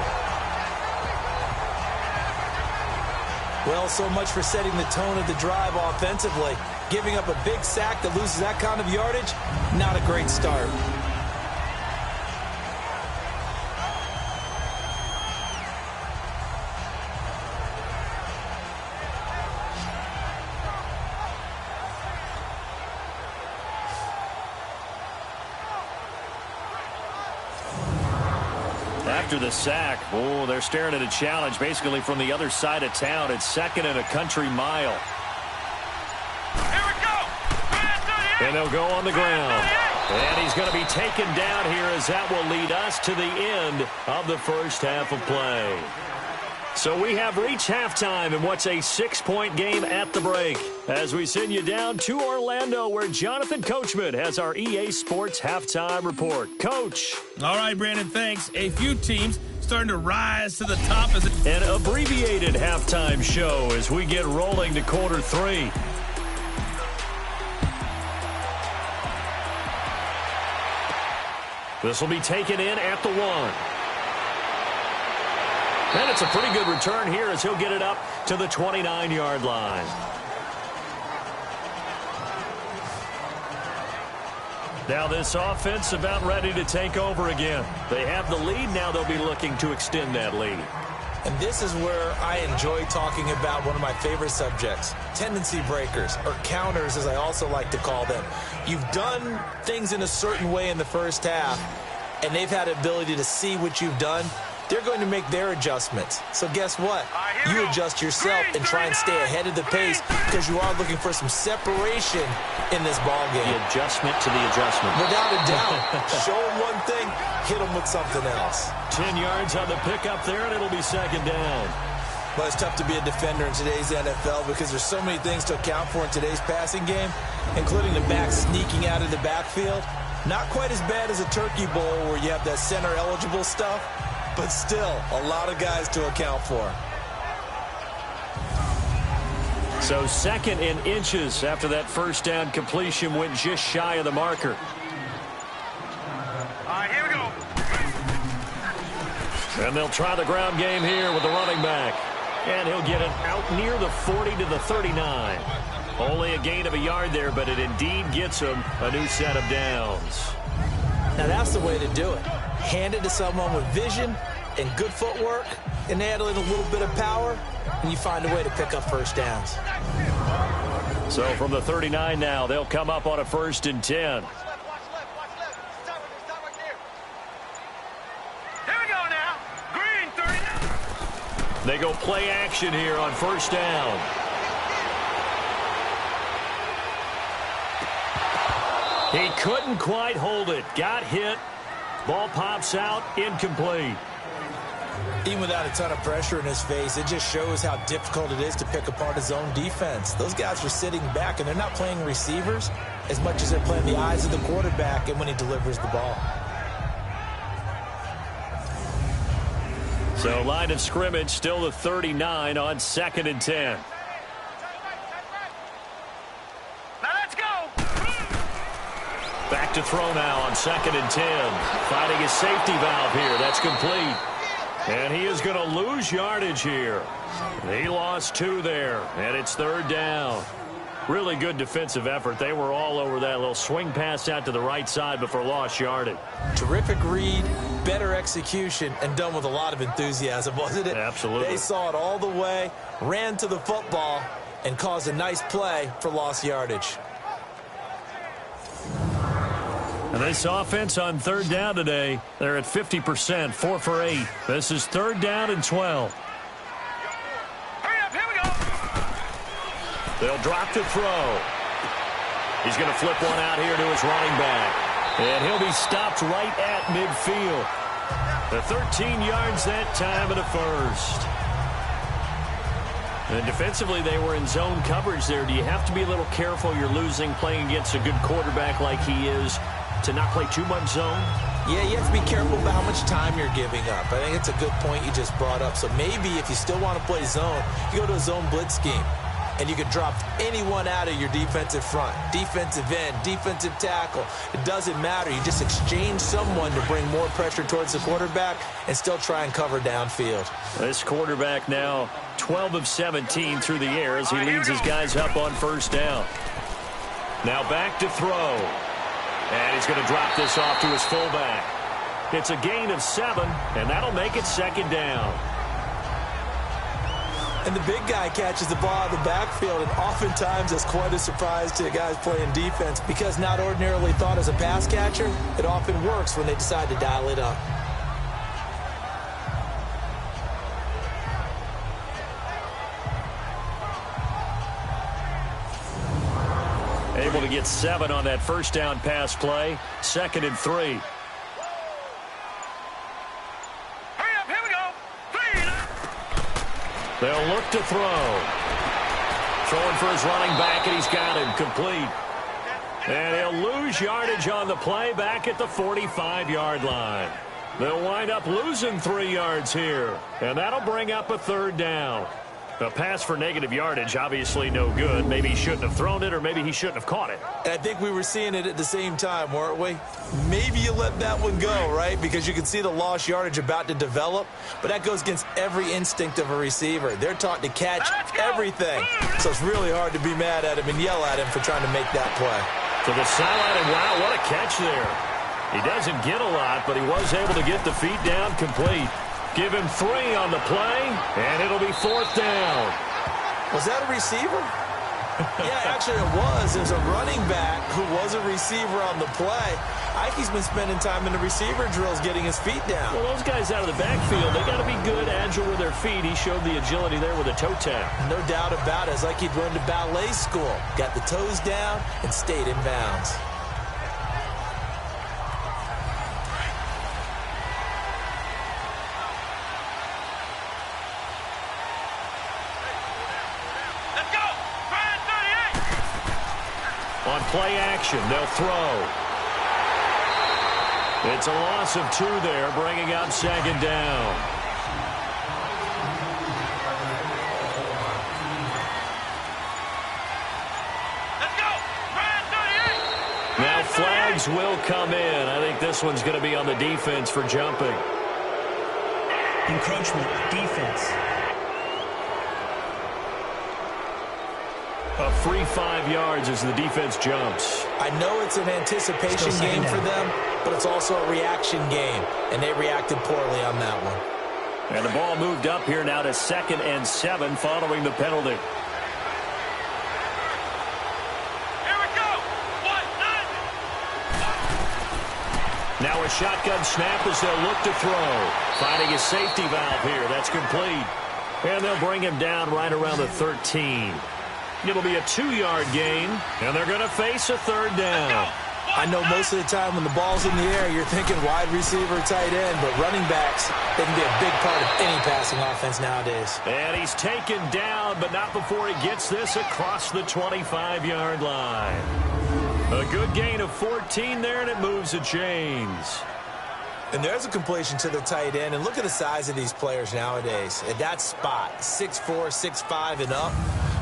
Well, so much for setting the tone of the drive offensively. Giving up a big sack that loses that kind of yardage, not a great start. After the sack, they're staring at a challenge basically from the other side of town. It's 2nd and a country mile. Here we go. And they'll go on the ground. And he's going to be taken down here as that will lead us to the end of the first half of play. So we have reached halftime in what's a 6-point game at the break, as we send you down to Orlando, where Jonathan Coachman has our EA Sports halftime report. Coach. All right, Brandon, thanks. A few teams starting to rise to the top as an abbreviated halftime show as we get rolling to quarter 3. This will be taken in at the 1. And it's a pretty good return here as he'll get it up to the 29-yard line. Now this offense about ready to take over again. They have the lead. Now they'll be looking to extend that lead. And this is where I enjoy talking about one of my favorite subjects, tendency breakers, or counters as I also like to call them. You've done things in a certain way in the first half, and they've had the ability to see what you've done. They're going to make their adjustments. So guess what? You adjust yourself and try and stay ahead of the pace because you are looking for some separation in this ball game. The adjustment to the adjustment. Without a doubt. Show them one thing, hit them with something else. 10 yards on the pickup there, and it'll be 2nd down. Well, it's tough to be a defender in today's NFL because there's so many things to account for in today's passing game, including the back sneaking out of the backfield. Not quite as bad as a turkey bowl where you have that center-eligible stuff, but still a lot of guys to account for. So 2nd in inches after that first down completion went just shy of the marker. All right, here we go. And they'll try the ground game here with the running back. And he'll get it out near the 40 to the 39. Only a gain of a yard there, but it indeed gets him a new set of downs. Now that's the way to do it. Hand it to someone with vision and good footwork, and add in a little bit of power, and you find a way to pick up first downs. So from the 39 now, they'll come up on a 1st and 10. They go play action here on first down. He couldn't quite hold it. Got hit. Ball pops out. Incomplete. Even without a ton of pressure in his face, it just shows how difficult it is to pick apart his own defense. Those guys are sitting back, and they're not playing receivers as much as they're playing the eyes of the quarterback and when he delivers the ball. So line of scrimmage still the 39 on 2nd and 10. Now let's go. Back to throw now on 2nd and 10. Finding his safety valve here. That's complete. And he is going to lose yardage here. He lost 2 there, and it's 3rd down. Really good defensive effort. They were all over that little swing pass out to the right side before lost yardage. Terrific read, better execution, and done with a lot of enthusiasm, wasn't it? Absolutely. They saw it all the way, ran to the football, and caused a nice play for lost yardage. And this offense on 3rd down today, they're at 50%, 4 for 8. This is 3rd down and 12. Hurry up, here we go. They'll drop the throw. He's going to flip one out here to his running back. And he'll be stopped right at midfield. The 13 yards that time in the first. And defensively, they were in zone coverage there. Do you have to be a little careful? You're losing playing against a good quarterback like he is to not play too much zone? Yeah, you have to be careful about how much time you're giving up. I think it's a good point you just brought up. So maybe if you still want to play zone, you go to a zone blitz scheme. And you can drop anyone out of your defensive front, defensive end, defensive tackle. It doesn't matter. You just exchange someone to bring more pressure towards the quarterback and still try and cover downfield. This quarterback now 12 of 17 through the air as he leads his guys up on first down. Now back to throw. And he's going to drop this off to his fullback. It's a gain of 7, and that'll make it 2nd down. And the big guy catches the ball out of the backfield, and oftentimes it's quite a surprise to guys playing defense because not ordinarily thought as a pass catcher, it often works when they decide to dial it up. Able to get 7 on that first down pass play. 2nd and 3. Hurry up, here we go. 3. They'll look to throw. Throwing for his running back, and he's got him complete. And he'll lose yardage on the play back at the 45-yard line. They'll wind up losing 3 yards here, and that'll bring up a 3rd down. A pass for negative yardage, obviously no good. Maybe he shouldn't have thrown it, or maybe he shouldn't have caught it. And I think we were seeing it at the same time, weren't we? Maybe you let that one go, right? Because you can see the lost yardage about to develop, but that goes against every instinct of a receiver. They're taught to catch everything, so it's really hard to be mad at him and yell at him for trying to make that play. To the sideline, and wow, what a catch there. He doesn't get a lot, but he was able to get the feet down complete. Give him 3 on the play, and it'll be 4th down. Was that a receiver? Yeah, actually it was. There's a running back who was a receiver on the play. Ike's been spending time in the receiver drills getting his feet down. Well, those guys out of the backfield, they got to be good, agile with their feet. He showed the agility there with a toe tap. No doubt about it. It's like he'd run to ballet school. Got the toes down and stayed in bounds. On play action, they'll throw. It's a loss of 2 there, bringing up 2nd down. Let's go. Now flags will come in. I think this one's going to be on the defense for jumping. Encroachment, defense. A free 5 yards as the defense jumps. I know it's an anticipation game for them, but it's also a reaction game, and they reacted poorly on that one. And the ball moved up here now to 2nd and 7 following the penalty. Here we go. 1, 9. Now a shotgun snap as they'll look to throw. Finding his safety valve here. That's complete. And they'll bring him down right around the 13. It'll be a 2-yard gain, and they're going to face a third down. I know most of the time when the ball's in the air, you're thinking wide receiver, tight end, but running backs, they can be a big part of any passing offense nowadays. And he's taken down, but not before he gets this across the 25-yard line. A good gain of 14 there, and it moves the chains. And there's a completion to the tight end. And look at the size of these players nowadays. At that spot, 6'4", 6'5", and up.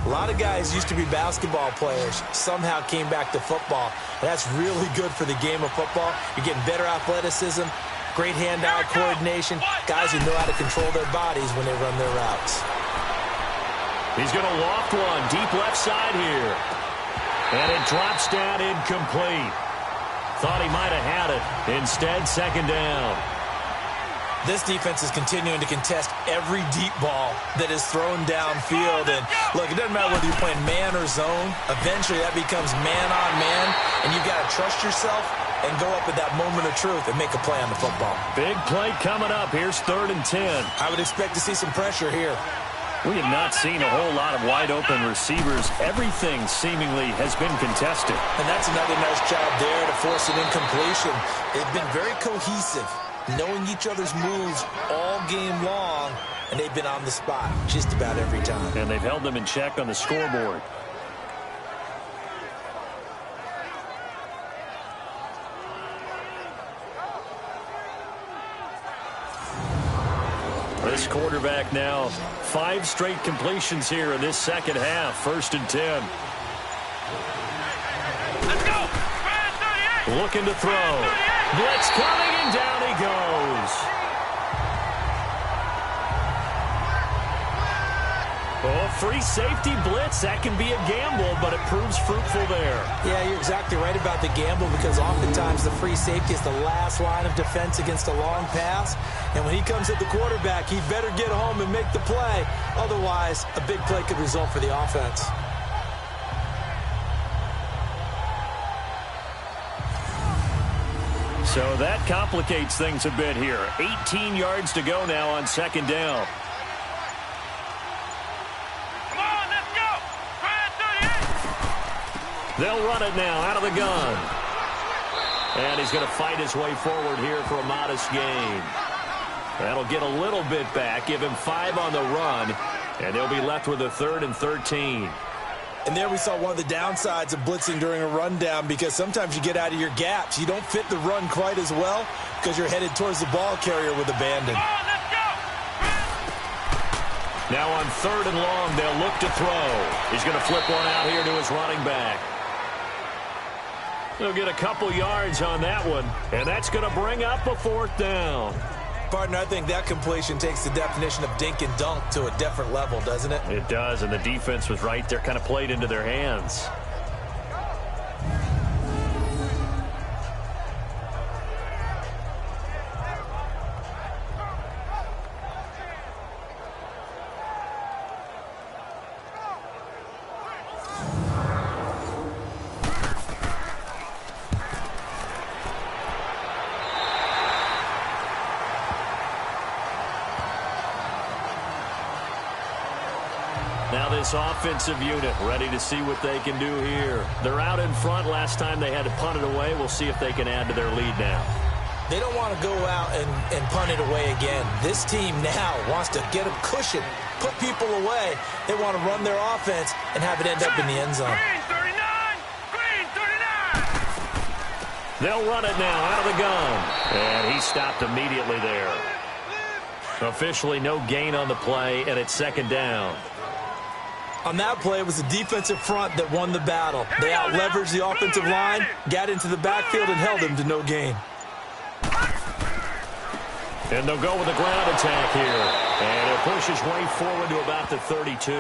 A lot of guys used to be basketball players, somehow came back to football. And that's really good for the game of football. You're getting better athleticism, great hand-eye coordination, guys who know how to control their bodies when they run their routes. He's going to loft one deep left side here. And it drops down incomplete. Thought he might have had it. Instead, second down. This defense is continuing to contest every deep ball that is thrown downfield. And, look, it doesn't matter whether you're playing man or zone. Eventually, that becomes man-on-man, and you've got to trust yourself and go up at that moment of truth and make a play on the football. Big play coming up. Here's 3rd and 10. I would expect to see some pressure here. We have not seen a whole lot of wide-open receivers. Everything seemingly has been contested. And that's another nice job there to force an incompletion. They've been very cohesive, knowing each other's moves all game long, and they've been on the spot just about every time. And they've held them in check on the scoreboard. This quarterback now 5 straight completions here in this second half. 1st and 10. Let's go. Looking to throw. Blitz coming, and down he goes. Oh, free safety blitz. That can be a gamble, but it proves fruitful there. Yeah, you're exactly right about the gamble, because oftentimes the free safety is the last line of defense against a long pass. And when he comes at the quarterback, he better get home and make the play. Otherwise, a big play could result for the offense. So that complicates things a bit here. 18 yards to go now on second down. Come on, let's go. 38. They'll run it now out of the gun. And he's going to fight his way forward here for a modest gain. That'll get a little bit back, give him 5 on the run, and they'll be left with a 3rd and 13. And there we saw one of the downsides of blitzing during a rundown, because sometimes you get out of your gaps. You don't fit the run quite as well because you're headed towards the ball carrier with abandon. Come on, let's go. Now on 3rd and long, they'll look to throw. He's going to flip one out here to his running back. They'll get a couple yards on that one, and that's going to bring up a 4th down. Partner, I think that completion takes the definition of dink and dunk to a different level, doesn't it? It does, and the defense was right there, kind of played into their hands. Now this offensive unit ready to see what they can do here. They're out in front. Last time they had to punt it away. We'll see if they can add to their lead now. They don't want to go out and punt it away again. This team now wants to get a cushion, put people away. They want to run their offense and have it end up in the end zone. Green 39. Green 39. They'll run it now out of the gun. And he stopped immediately there. Officially no gain on the play, and it's second down. On that play, it was the defensive front that won the battle. They out-leveraged the offensive line, got into the backfield, and held him to no gain. And they'll go with a ground attack here. And he'll push his way forward to about the 32.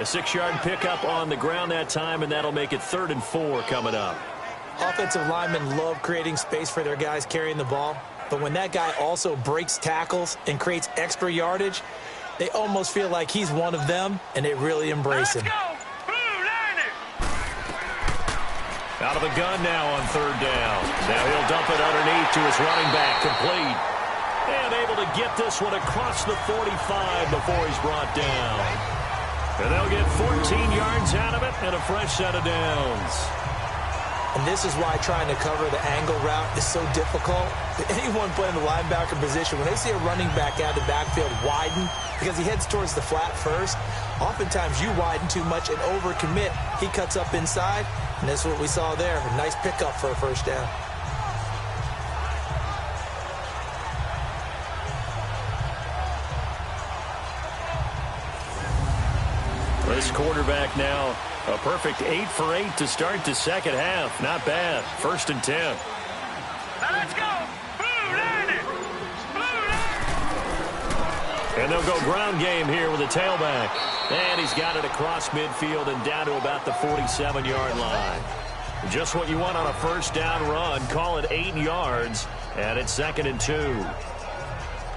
A 6-yard pickup on the ground that time, and that'll make it 3rd and 4 coming up. Offensive linemen love creating space for their guys carrying the ball. But when that guy also breaks tackles and creates extra yardage, they almost feel like he's one of them, and they really embrace him. Let's go. Blue Liner. Out of the gun now on 3rd down. Now he'll dump it underneath to his running back, complete. And able able to get this one across the 45 before he's brought down. And they'll get 14 yards out of it and a fresh set of downs. And this is why trying to cover the angle route is so difficult. Anyone playing the linebacker position, when they see a running back out of the backfield widen because he heads towards the flat first, oftentimes you widen too much and overcommit. He cuts up inside, and this is what we saw there. A nice pickup for a first down. This quarterback now, a perfect 8 for 8 to start the second half. Not bad. 1st and 10. Now let's go. Blue landed. Blue landed. And they'll go ground game here with a tailback. And he's got it across midfield and down to about the 47-yard line. Just what you want on a first down run. Call it 8 yards. And it's 2nd and 2.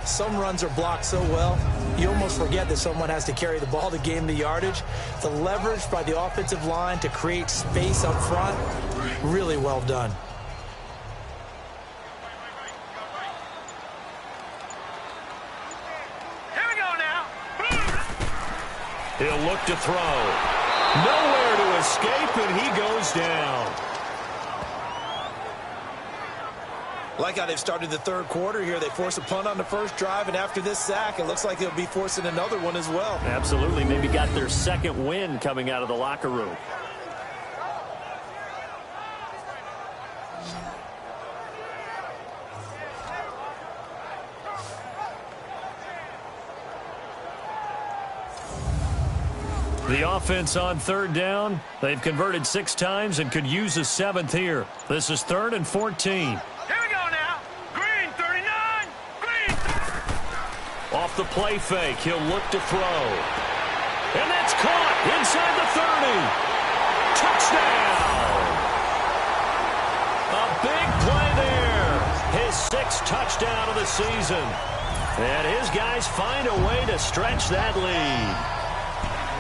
Some runs are blocked so well, you almost forget that someone has to carry the ball to gain the yardage. The leverage by the offensive line to create space up front, really well done. Here we go now. He'll look to throw. Nowhere to escape, and he goes down. Like how they've started the third quarter here. They force a punt on the first drive, and after this sack, it looks like they'll be forcing another one as well. Absolutely. Maybe got their second win coming out of the locker room. The offense on third down. They've converted 6 times and could use a 7th here. This is 3rd and 14. Off the play fake, he'll look to throw. And that's caught inside the 30. Touchdown! A big play there. His 6th touchdown of the season. And his guys find a way to stretch that lead.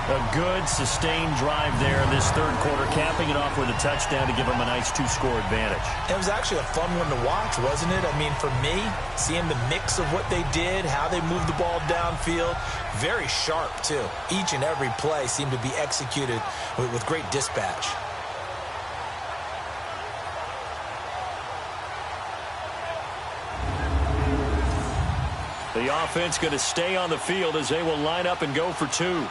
A good, sustained drive there in this third quarter, capping it off with a touchdown to give them a nice 2-score advantage. It was actually a fun one to watch, wasn't it? I mean, for me, seeing the mix of what they did, how they moved the ball downfield, very sharp, too. Each and every play seemed to be executed with great dispatch. The offense going to stay on the field as they will line up and go for 2.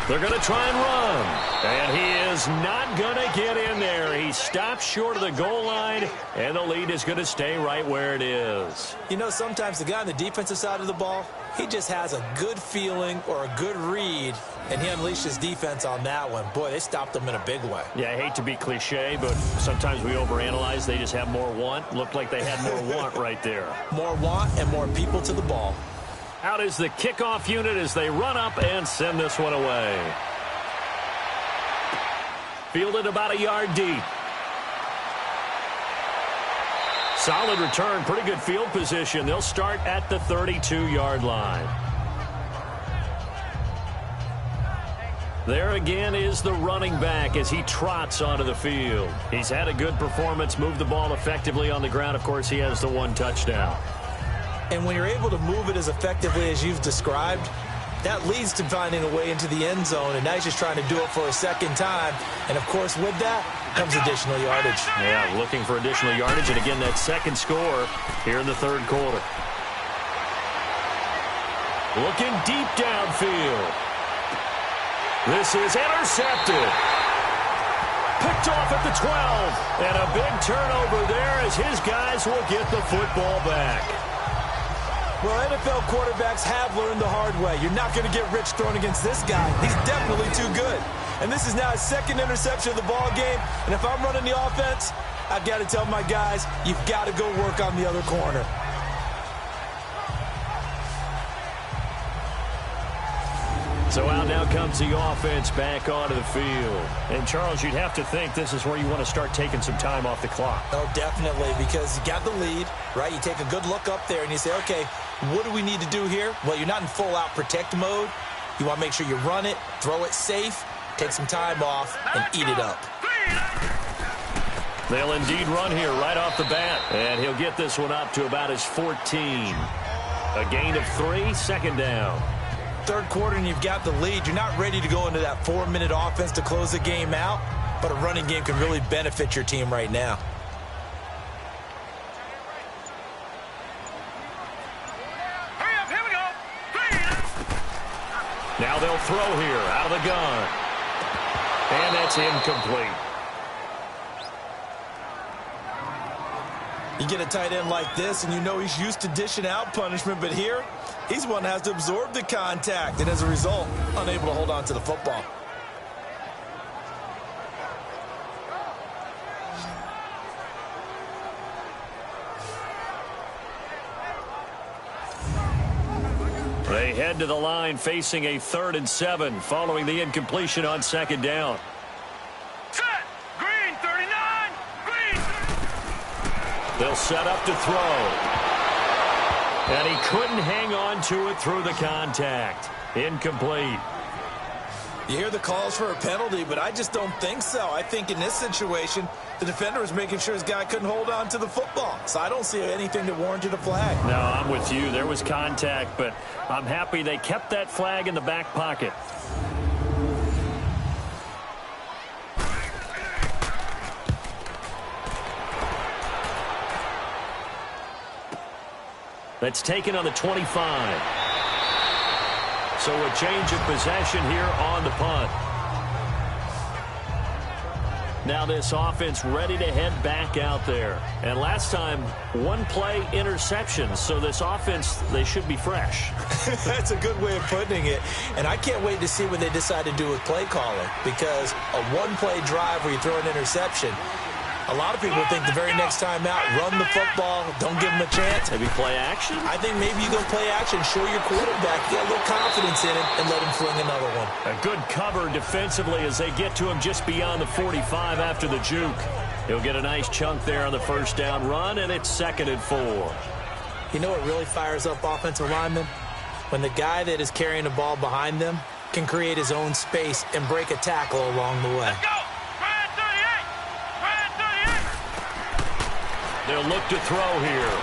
They're going to try and run. And he is not going to get in there. He stops short of the goal line, and the lead is going to stay right where it is. You know, sometimes the guy on the defensive side of the ball, he just has a good feeling or a good read, and he unleashed his defense on that one. Boy, they stopped him in a big way. Yeah, I hate to be cliche, but sometimes we overanalyze. They just have more want. Looked like they had more want right there. More want and more people to the ball. Out is the kickoff unit as they run up and send this one away. Fielded about a yard deep. Solid return, pretty good field position. They'll start at the 32-yard line. There again is the running back as he trots onto the field. He's had a good performance, moved the ball effectively on the ground. Of course, he has the 1 touchdown. And when you're able to move it as effectively as you've described, that leads to finding a way into the end zone, and now he's just trying to do it for a second time. And, of course, with that comes additional yardage. Yeah, looking for additional yardage, and again, that second score here in the third quarter. Looking deep downfield. This is intercepted. Picked off at the 12, and a big turnover there as his guys will get the football back. Well, NFL quarterbacks have learned the hard way. You're not going to get rich throwing against this guy. He's definitely too good. And this is now his 2nd interception of the ball game. And if I'm running the offense, I've got to tell my guys, you've got to go work on the other corner. So out now comes the offense back onto the field. And, Charles, you'd have to think this is where you want to start taking some time off the clock. Oh, definitely, because you got the lead, right? You take a good look up there and you say, okay, what do we need to do here? Well, you're not in full-out protect mode. You want to make sure you run it, throw it safe, take some time off, and eat it up. They'll indeed run here right off the bat. And he'll get this one up to about his 14. A gain of 3, second down. Third quarter and you've got the lead. You're not ready to go into that 4-minute offense to close the game out, but a running game can really benefit your team right now. Hurry up, here we go. Now they'll throw here out of the gun. And that's incomplete. You get a tight end like this, and you know he's used to dishing out punishment, but here, he's one that has to absorb the contact, and as a result, unable to hold on to the football. They head to the line facing a 3rd and 7 following the incompletion on second down. Set. Green, 39. Green. They'll set up to throw. And he couldn't hang on to it through the contact. Incomplete. You hear the calls for a penalty, but I just don't think so. I think in this situation, the defender was making sure his guy couldn't hold on to the football. So I don't see anything that warranted a flag. No, I'm with you. There was contact, but I'm happy they kept that flag in the back pocket. That's taken on the 25. So a change of possession here on the punt. Now this offense ready to head back out there. And last time, 1-play interception. So this offense, they should be fresh. That's a good way of putting it. And I can't wait to see what they decide to do with play calling. Because a 1-play drive where you throw an interception, a lot of people think the very next time out, run the football, don't give them a chance. Maybe play action? I think maybe you go play action, show your quarterback, get a little confidence in it, and let him fling another one. A good cover defensively as they get to him just beyond the 45 after the juke. He'll get a nice chunk there on the first down run, and it's 2nd and 4. You know what really fires up offensive linemen? When the guy that is carrying the ball behind them can create his own space and break a tackle along the way. Let's go. Brad 38. Brad 38. They'll look to throw here.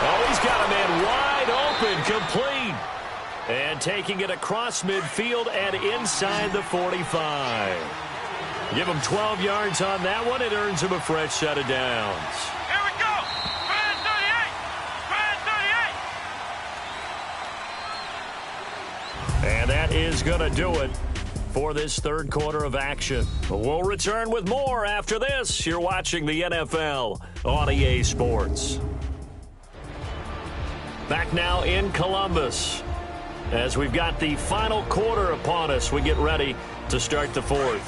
Oh, he's got a man wide open, complete. And taking it across midfield and inside the 45. Give him 12 yards on that one. It earns him a fresh set of downs. Here we go. Brad 38. Brad 38. And that is going to do it for this third quarter of action. We'll return with more after this. You're watching the NFL on EA Sports. Back now in Columbus as we've got the final quarter upon us. We get ready to start the fourth.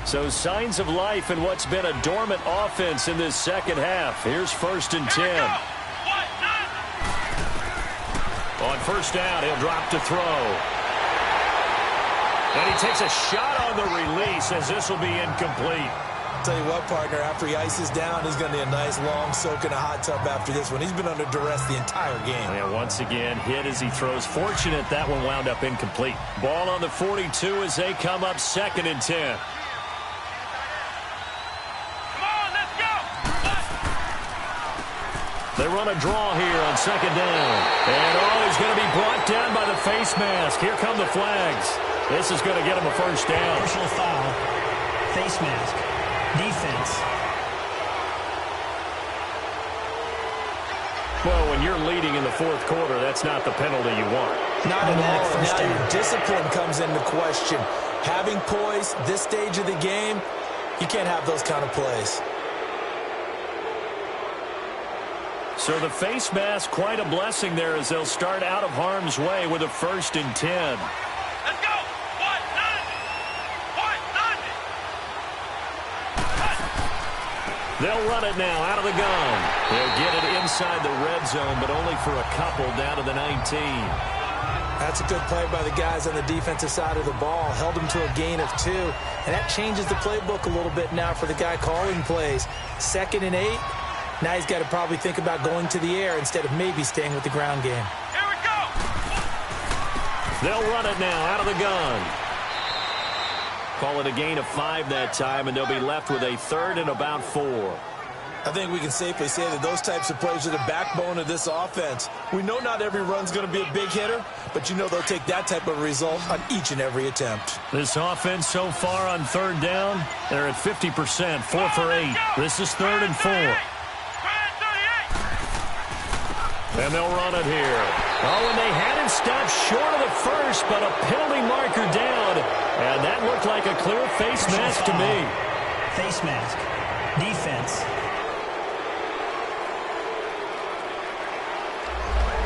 So signs of life in what's been a dormant offense in this second half. Here's 1st and 10. On first down, he'll drop to throw. And he takes a shot on the release as this will be incomplete. Tell you what, partner, after he ices down, he's going to need a nice long soak in a hot tub after this one. He's been under duress the entire game. And once again, hit as he throws. Fortunate that one wound up incomplete. Ball on the 42 as they come up 2nd and 10. They run a draw here on 2nd down. And he's going to be brought down by the face mask. Here come the flags. This is going to get him a first down. Personal foul, face mask, defense. Well, when you're leading in the fourth quarter, that's not the penalty you want. Not at all. Now your discipline comes into question. Having poise this stage of the game, you can't have those kind of plays. So the face mask, quite a blessing there as they'll start out of harm's way with a 1st and 10. Let's go. They'll run it now out of the gun. They'll get it inside the red zone, but only for a couple down to the 19. That's a good play by the guys on the defensive side of the ball. Held them to a gain of 2. And that changes the playbook a little bit now for the guy calling plays. 2nd and 8. Now he's got to probably think about going to the air instead of maybe staying with the ground game. Here we go. They'll run it now out of the gun. Call it a gain of 5 that time, and they'll be left with a 3rd and about 4. I think we can safely say that those types of plays are the backbone of this offense. We know not every run's going to be a big hitter, but you know they'll take that type of result on each and every attempt. This offense so far on 3rd down, they're at 50%, 4 for 8. This is 3rd and 4. And they'll run it here. Oh, and they had it stopped short of the first, but a penalty marker down. And that looked like a clear face mask to me. Face mask. Defense.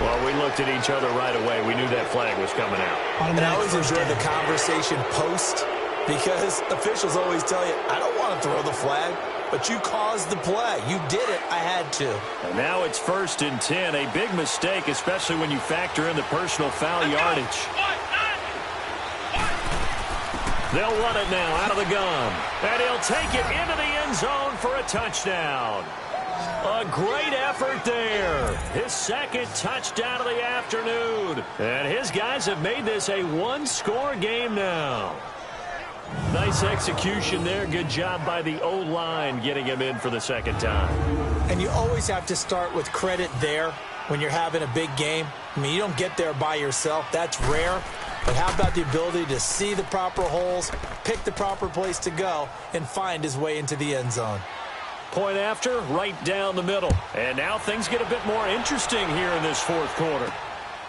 Well, we looked at each other right away. We knew that flag was coming out. And I always enjoy the conversation post, because officials always tell you, I don't want to throw the flag, but you caused the play. You did it. I had to. And now it's 1st and 10. A big mistake, especially when you factor in the personal foul yardage. They'll run it now out of the gun. And he'll take it into the end zone for a touchdown. A great effort there. His 2nd touchdown of the afternoon. And his guys have made this a 1-score game now. Nice execution there. Good job by the O-line getting him in for the 2nd time. And you always have to start with credit there when you're having a big game. I mean, you don't get there by yourself. That's rare. But how about the ability to see the proper holes, pick the proper place to go, and find his way into the end zone? Point after, right down the middle. And now things get a bit more interesting here in this 4th quarter.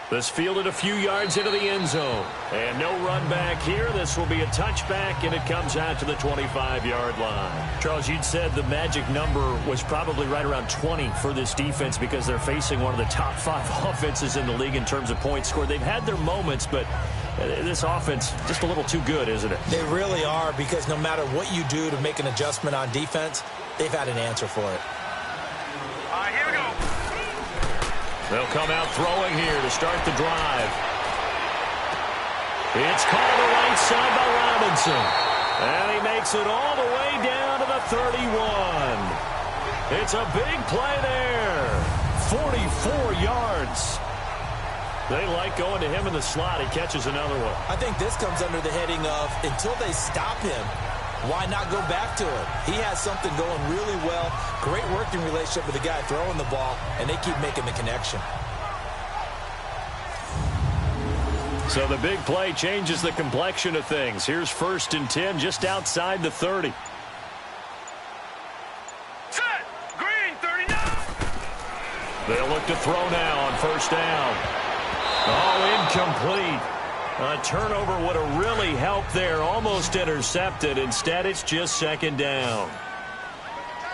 This fielded a few yards into the end zone. And no run back here. This will be a touchback, and it comes out to the 25-yard line. Charles, you'd said the magic number was probably right around 20 for this defense because they're facing one of the top 5 offenses in the league in terms of points scored. They've had their moments, but this offense just a little too good, isn't it? They really are, because no matter what you do to make an adjustment on defense, they've had an answer for it. All right, here we go. They'll come out throwing here to start the drive. It's caught on the right side by Robinson. And he makes it all the way down to the 31. It's a big play there. 44 yards. They like going to him in the slot. He catches another one. I think this comes under the heading of, until they stop him, why not go back to him? He has something going really well. Great working relationship with the guy throwing the ball, and they keep making the connection. So the big play changes the complexion of things. Here's 1st and 10 just outside the 30. Set. Green, 39. They'll look to throw now on 1st down. Oh, incomplete. A turnover would have really helped there. Almost intercepted. Instead, it's just 2nd down.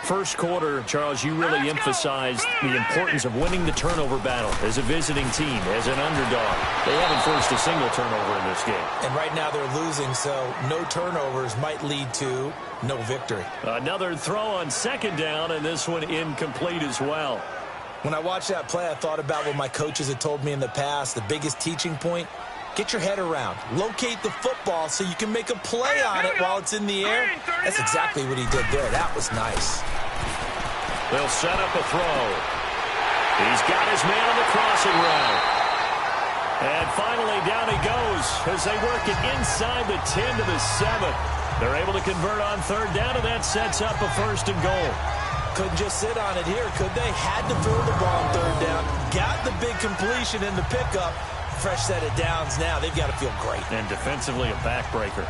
1st quarter, Charles, you really emphasized the importance of winning the turnover battle as a visiting team, as an underdog. They haven't forced a single turnover in this game. And right now they're losing, so no turnovers might lead to no victory. Another throw on 2nd down, and this one incomplete as well. When I watched that play, I thought about what my coaches had told me in the past. The biggest teaching point, get your head around. Locate the football so you can make a play on it while it's in the air. That's exactly what he did there. That was nice. They'll set up a throw. He's got his man on the crossing route. And finally, down he goes as they work it inside the 10 to the 7. They're able to convert on 3rd down, and that sets up a 1st and goal. Couldn't just sit on it here, could they? Had to throw the ball on 3rd down. Got the big completion in the pickup. Fresh set of downs now. They've got to feel great. And defensively, a backbreaker.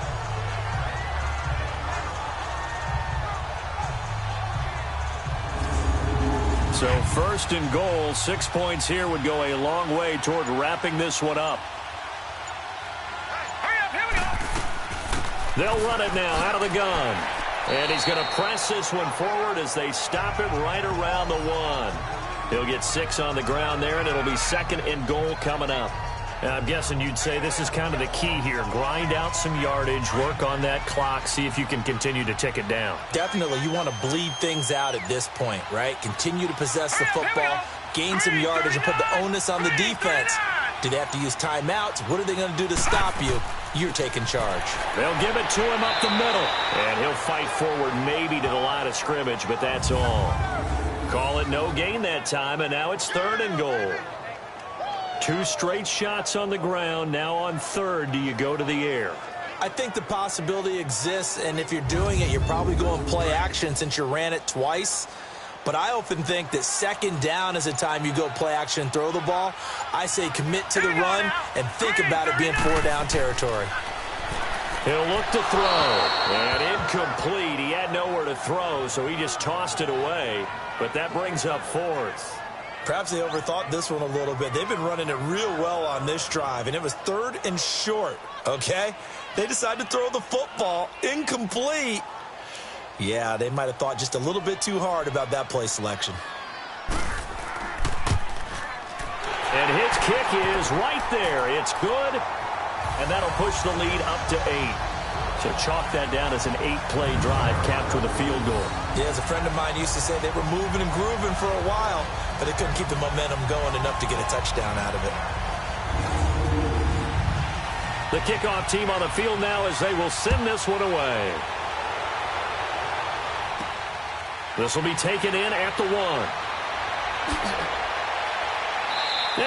So 1st and goal, 6 points here would go a long way toward wrapping this one up. Hurry up, here we go. They'll run it now out of the gun. And he's going to press this one forward as they stop it right around the 1. He'll get 6 on the ground there, and it'll be 2nd and goal coming up. And I'm guessing you'd say this is kind of the key here. Grind out some yardage, work on that clock, see if you can continue to tick it down. Definitely, you want to bleed things out at this point, right? Continue to possess the football, gain some yardage, and put the onus on the defense. Do they have to use timeouts? What are they going to do to stop you? You're taking charge. They'll give it to him up the middle. And he'll fight forward maybe to the line of scrimmage, but that's all. Call it no gain that time, and now it's 3rd and goal. 2 straight shots on the ground. Now on 3rd, do you go to the air? I think the possibility exists, and if you're doing it, you're probably going play action since you ran it twice. But I often think that second down is the time you go play action and throw the ball. I say commit to the run and think about it being 4-down territory. He'll look to throw. And incomplete. He had nowhere to throw, so he just tossed it away. But that brings up fourth. Perhaps they overthought this one a little bit. They've been running it real well on this drive, and it was 3rd and short, okay? They decided to throw the football incomplete. Yeah, they might have thought just a little bit too hard about that play selection. And his kick is right there. It's good, and that'll push the lead up to 8. So chalk that down as an 8-play drive, capped with a field goal. Yeah, as a friend of mine used to say, they were moving and grooving for a while, but they couldn't keep the momentum going enough to get a touchdown out of it. The kickoff team on the field now as they will send this one away. This will be taken in at the 1.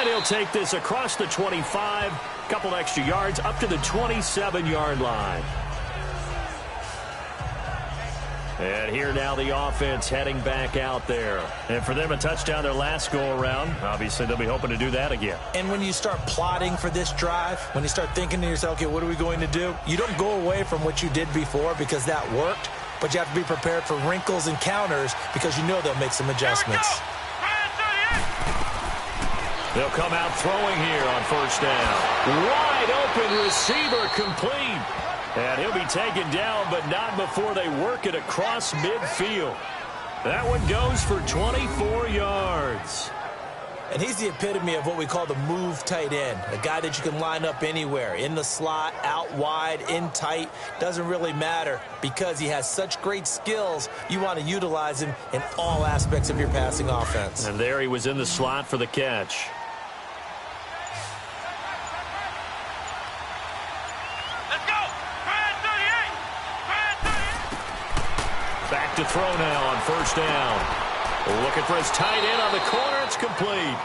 And he'll take this across the 25, couple extra yards up to the 27-yard line. And here now the offense heading back out there. And for them a touchdown their last go-around. Obviously they'll be hoping to do that again. And when you start plotting for this drive, when you start thinking to yourself, okay, what are we going to do? You don't go away from what you did before because that worked. But you have to be prepared for wrinkles and counters because you know they'll make some adjustments. They'll come out throwing here on 1st down. Wide open receiver complete. And he'll be taken down, but not before they work it across midfield. That one goes for 24 yards. And he's the epitome of what we call the move tight end. A guy that you can line up anywhere. In the slot, out wide, in tight. Doesn't really matter because he has such great skills. You want to utilize him in all aspects of your passing offense. And there he was in the slot for the catch. Let's go! Brad 38! Back to throw now on 1st down. Looking for his tight end on the corner. It's complete.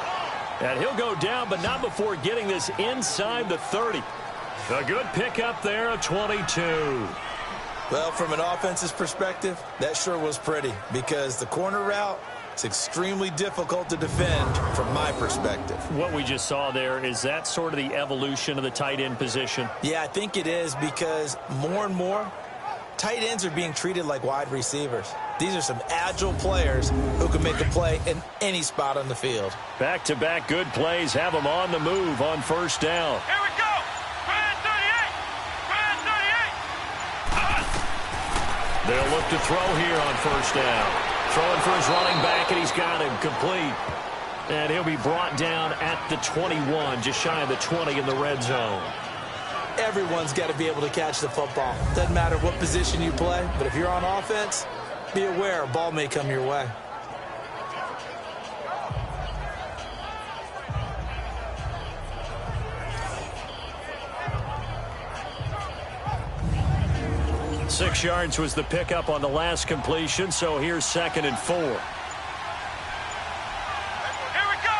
And he'll go down, but not before getting this inside the 30. A good pickup there of 22. Well, from an offense's perspective, that sure was pretty because the corner route is extremely difficult to defend from my perspective. What we just saw there, is that sort of the evolution of the tight end position? Yeah, I think it is because more and more, tight ends are being treated like wide receivers. These are some agile players who can make a play in any spot on the field. Back-to-back good plays have them on the move on 1st down. Here we go! Brad 38! Brad 38! They'll look to throw here on 1st down. Throwing for his running back, and he's got him complete. And he'll be brought down at the 21, just shy of the 20 in the red zone. Everyone's got to be able to catch the football. Doesn't matter what position you play, but if you're on offense, be aware a ball may come your way. Six yards was the pickup on the last completion, so here's 2nd and 4. Here we go!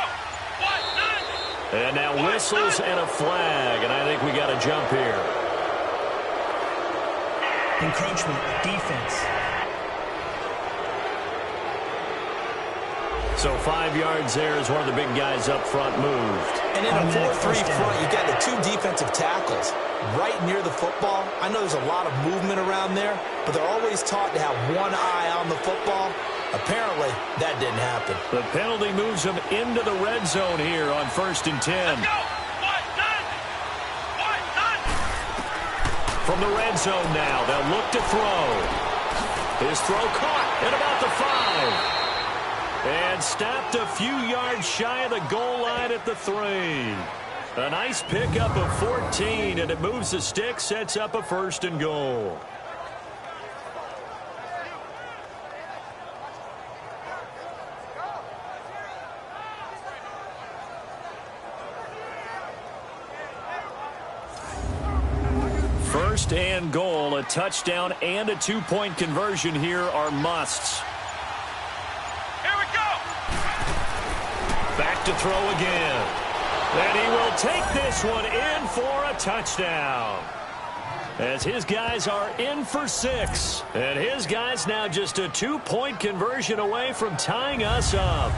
And now whistles and a flag, and I think we got a jump here. Encroachment, defense. So 5 yards there as one of the big guys up front moved. And in a 4-3 front, you've got the 2 defensive tackles right near the football. I know there's a lot of movement around there, but they're always taught to have one eye on the football. Apparently, that didn't happen. The penalty moves them into the red zone here on 1st and 10. Let's go! From the red zone now, they'll look to throw. His throw caught at about the 5. And stopped a few yards shy of the goal line at the 3. A nice pickup of 14, and it moves the stick, sets up a 1st and goal. First and goal, a touchdown and a 2-point conversion here are musts. Back to throw again. And he will take this one in for a touchdown. as his guys are in for 6. And his guys now just a 2-point conversion away from tying us up.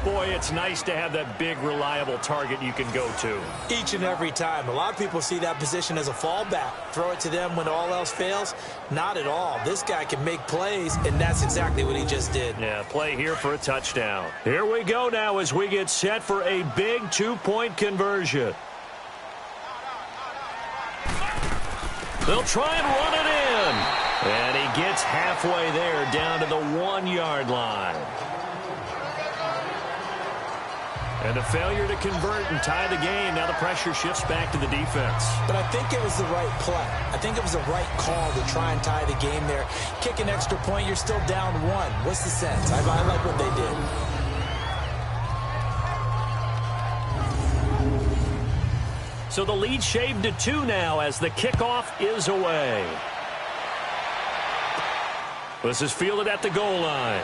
Boy, it's nice to have that big, reliable target you can go to. Each and every time. A lot of people see that position as a fallback. Throw it to them when all else fails. Not at all. This guy can make plays, and that's exactly what he just did. Yeah, play here for a touchdown. Here we go now as we get set for a big 2-point conversion. They'll try and run it in. And he gets halfway there down to the 1-yard line. And a failure to convert and tie the game. Now the pressure shifts back to the defense. But I think it was the right play. I think it was the right call to try and tie the game there. Kick an extra point, you're still down 1. What's the sense? I like what they did. So the lead shaved to 2 now as the kickoff is away. This is fielded at the goal line.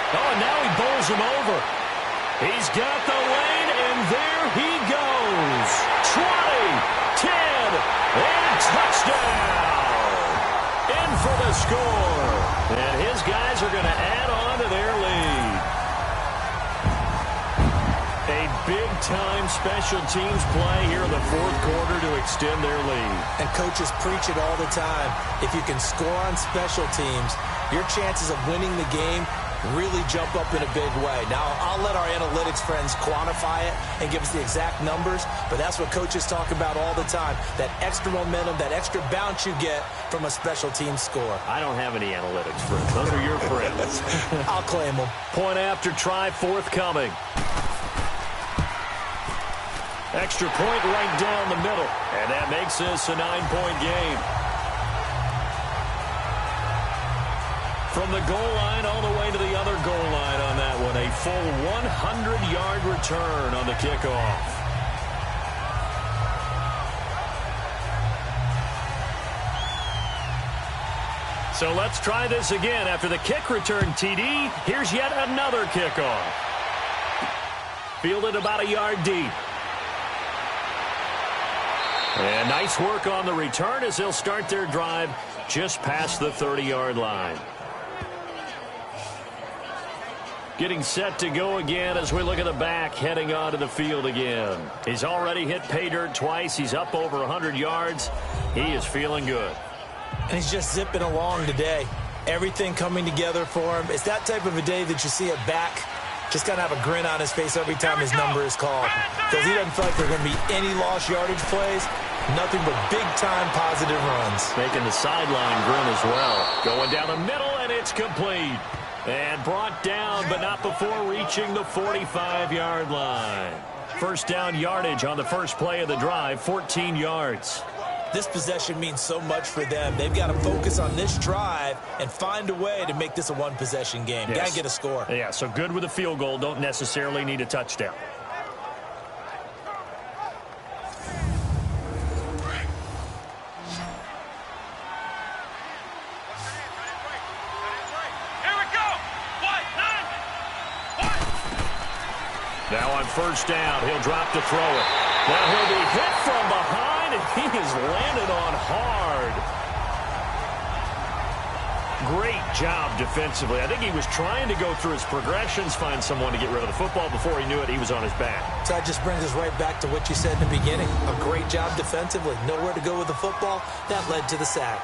Oh, and now he bowls him over. He's got the lane, and there he goes. 20, 10, and touchdown. In for the score. And his guys are going to add on to their lead. A big-time special teams play here in the 4th quarter to extend their lead. And coaches preach it all the time. If you can score on special teams, your chances of winning the game really jump up in a big way. Now, I'll let our analytics friends quantify it and give us the exact numbers, but that's what coaches talk about all the time, that extra momentum, that extra bounce you get from a special team score. I don't have any analytics friends. Those are your friends. I'll claim them. Point after try forthcoming. Extra point right down the middle, and that makes this a 9-point game. From the goal line all the way to the other goal line on that one. A full 100-yard return on the kickoff. So let's try this again. After the kick return, TD, here's yet another kickoff. Fielded about a yard deep. And nice work on the return as they'll start their drive just past the 30-yard line. Getting set to go again as we look at the back heading onto the field again. He's already hit pay dirt twice. He's up over 100 yards. He is feeling good. And he's just zipping along today. Everything coming together for him. It's that type of a day that you see a back just kind of have a grin on his face every time his number is called. Because he doesn't feel like there are going to be any lost yardage plays. Nothing but big-time positive runs. Making the sideline grin as well. Going down the middle, and it's complete. And brought down, but not before reaching the 45-yard line. First down yardage on the first play of the drive, 14 yards. This possession means so much for them. They've got to focus on this drive and find a way to make this a one-possession game. Yes. Got to get a score. Yeah, so good with a field goal. Don't necessarily need a touchdown. Now on first down, he'll drop to throw it. Now he'll be hit from behind, and he is landed on hard. Great job defensively. I think he was trying to go through his progressions, find someone to get rid of the football. Before he knew it, he was on his back. So that just brings us right back to what you said in the beginning. A great job defensively. Nowhere to go with the football. That led to the sack.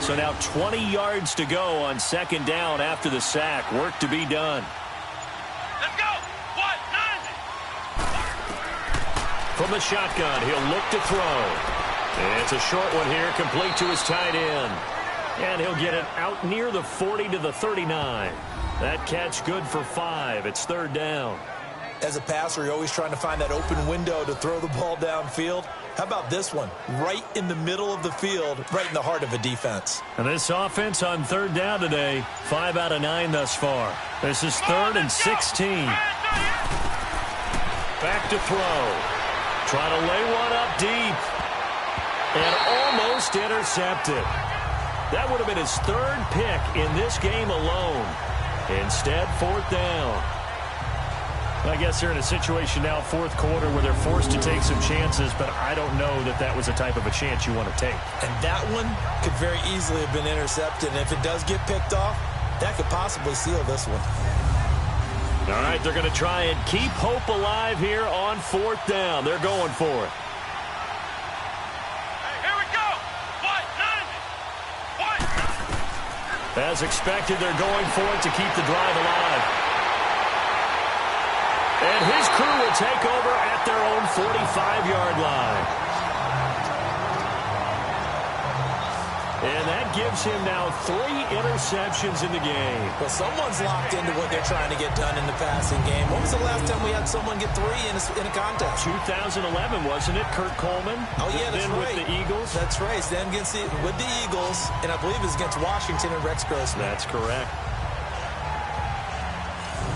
So now 20 yards to go on second down after the sack. Work to be done. Let's go. What? 90. From the shotgun, he'll look to throw. It's a short one here, complete to his tight end. And he'll get it out near the 40 to the 39. That catch good for 5. It's third down. As a passer, you're always trying to find that open window to throw the ball downfield. How about this one? Right in the middle of the field, right in the heart of a defense. And this offense on third down today, 5 out of 9 thus far. This is 3rd and 16. Back to throw. Trying to lay one up deep. And almost intercepted. That would have been his third pick in this game alone. Instead, fourth down. I guess they're in a situation now, fourth quarter, where they're forced to take some chances, but I don't know that that was the type of a chance you want to take. And that one could very easily have been intercepted. And if it does get picked off, that could possibly seal this one. All right, they're going to try and keep hope alive here on fourth down. They're going for it. Hey, here we go. What? As expected, they're going for it to keep the drive alive. And his crew will take over at their own 45-yard line. And that gives him now 3 interceptions in the game. Well, someone's locked into what they're trying to get done in the passing game. When was the last time we had someone get 3 in a contest? 2011, wasn't it, Kurt Coleman? Oh, yeah, that's right. With the Eagles? That's right. Then with the Eagles, and I believe it's against Washington and Rex Grossman. That's correct.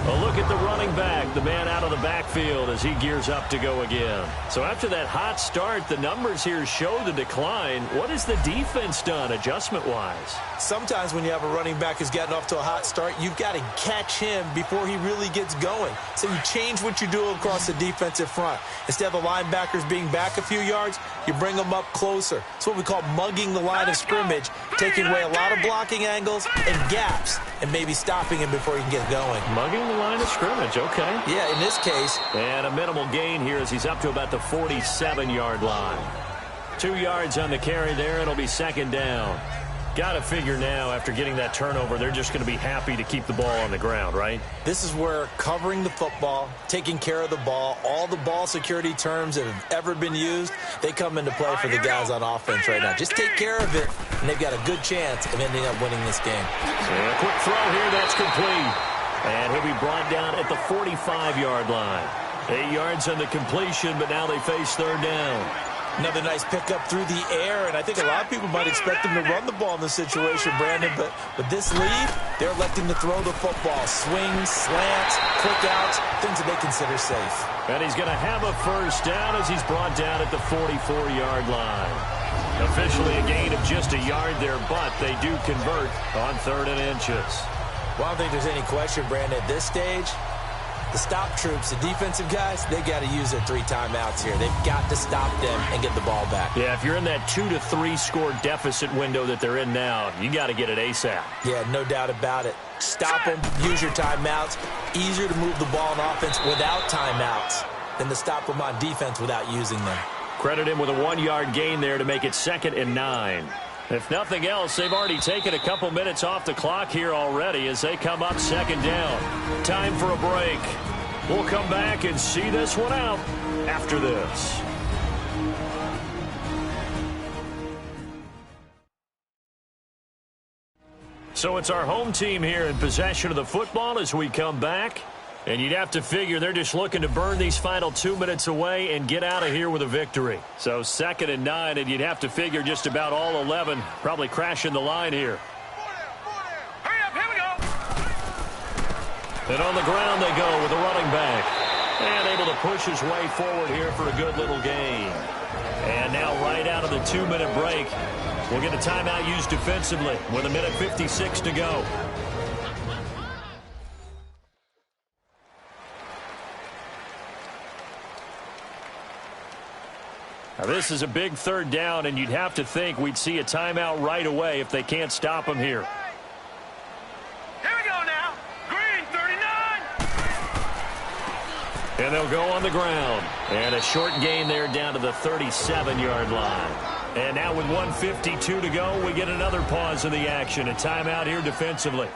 A look at the running back, the man out of the backfield as he gears up to go again. So after that hot start, the numbers here show the decline. What has the defense done adjustment-wise? Sometimes when you have a running back who's gotten off to a hot start, you've got to catch him before he really gets going. So you change what you do across the defensive front. Instead of the linebackers being back a few yards, you bring them up closer. It's what we call mugging the line of scrimmage, taking away a lot of blocking angles and gaps, and maybe stopping him before he can get going. Mugging the line of scrimmage, okay. Yeah, in this case. And a minimal gain here as he's up to about the 47-yard line. 2 yards on the carry there. It'll be second down. Got to figure now, after getting that turnover, they're just going to be happy to keep the ball on the ground, right? This is where covering the football, taking care of the ball, all the ball security terms that have ever been used, they come into play for the guys on offense right now. Just take care of it, and they've got a good chance of ending up winning this game. And a quick throw here, that's complete. And he'll be brought down at the 45-yard line. 8 yards on the completion, but now they face third down. Another nice pickup through the air, and I think a lot of people might expect him to run the ball in this situation, Brandon, but with this lead, they're electing to throw the football. Swings, slants, quick outs, things that they consider safe. And he's going to have a first down as he's brought down at the 44-yard line. Officially a gain of just a yard there, but they do convert on 3rd and inches. Well, I don't think there's any question, Brandon, at this stage. The stop troops, the defensive guys, they got to use their 3 timeouts here. They've got to stop them and get the ball back. Yeah, if you're in that 2 to 3 score deficit window that they're in now, you got to get it ASAP. Yeah, no doubt about it. Stop them, use your timeouts. Easier to move the ball on offense without timeouts than to stop them on defense without using them. Credit him with a 1-yard gain there to make it 2nd and 9. If nothing else, they've already taken a couple minutes off the clock here already as they come up 2nd down. Time for a break. We'll come back and see this one out after this. So it's our home team here in possession of the football as we come back. And you'd have to figure they're just looking to burn these final 2 minutes away and get out of here with a victory. So 2nd and 9, and you'd have to figure just about all 11 probably crashing the line here. Hurry up, here we go. And on the ground they go with a running back. And able to push his way forward here for a good little gain. And now right out of the 2-minute break, we'll get a timeout used defensively with 1:56 to go. Now this is a big 3rd down, and you'd have to think we'd see a timeout right away if they can't stop him here. Here we go now. Green, 39. And they'll go on the ground. And a short gain there down to the 37-yard line. And now with 1:52 to go, we get another pause in the action. A timeout here defensively.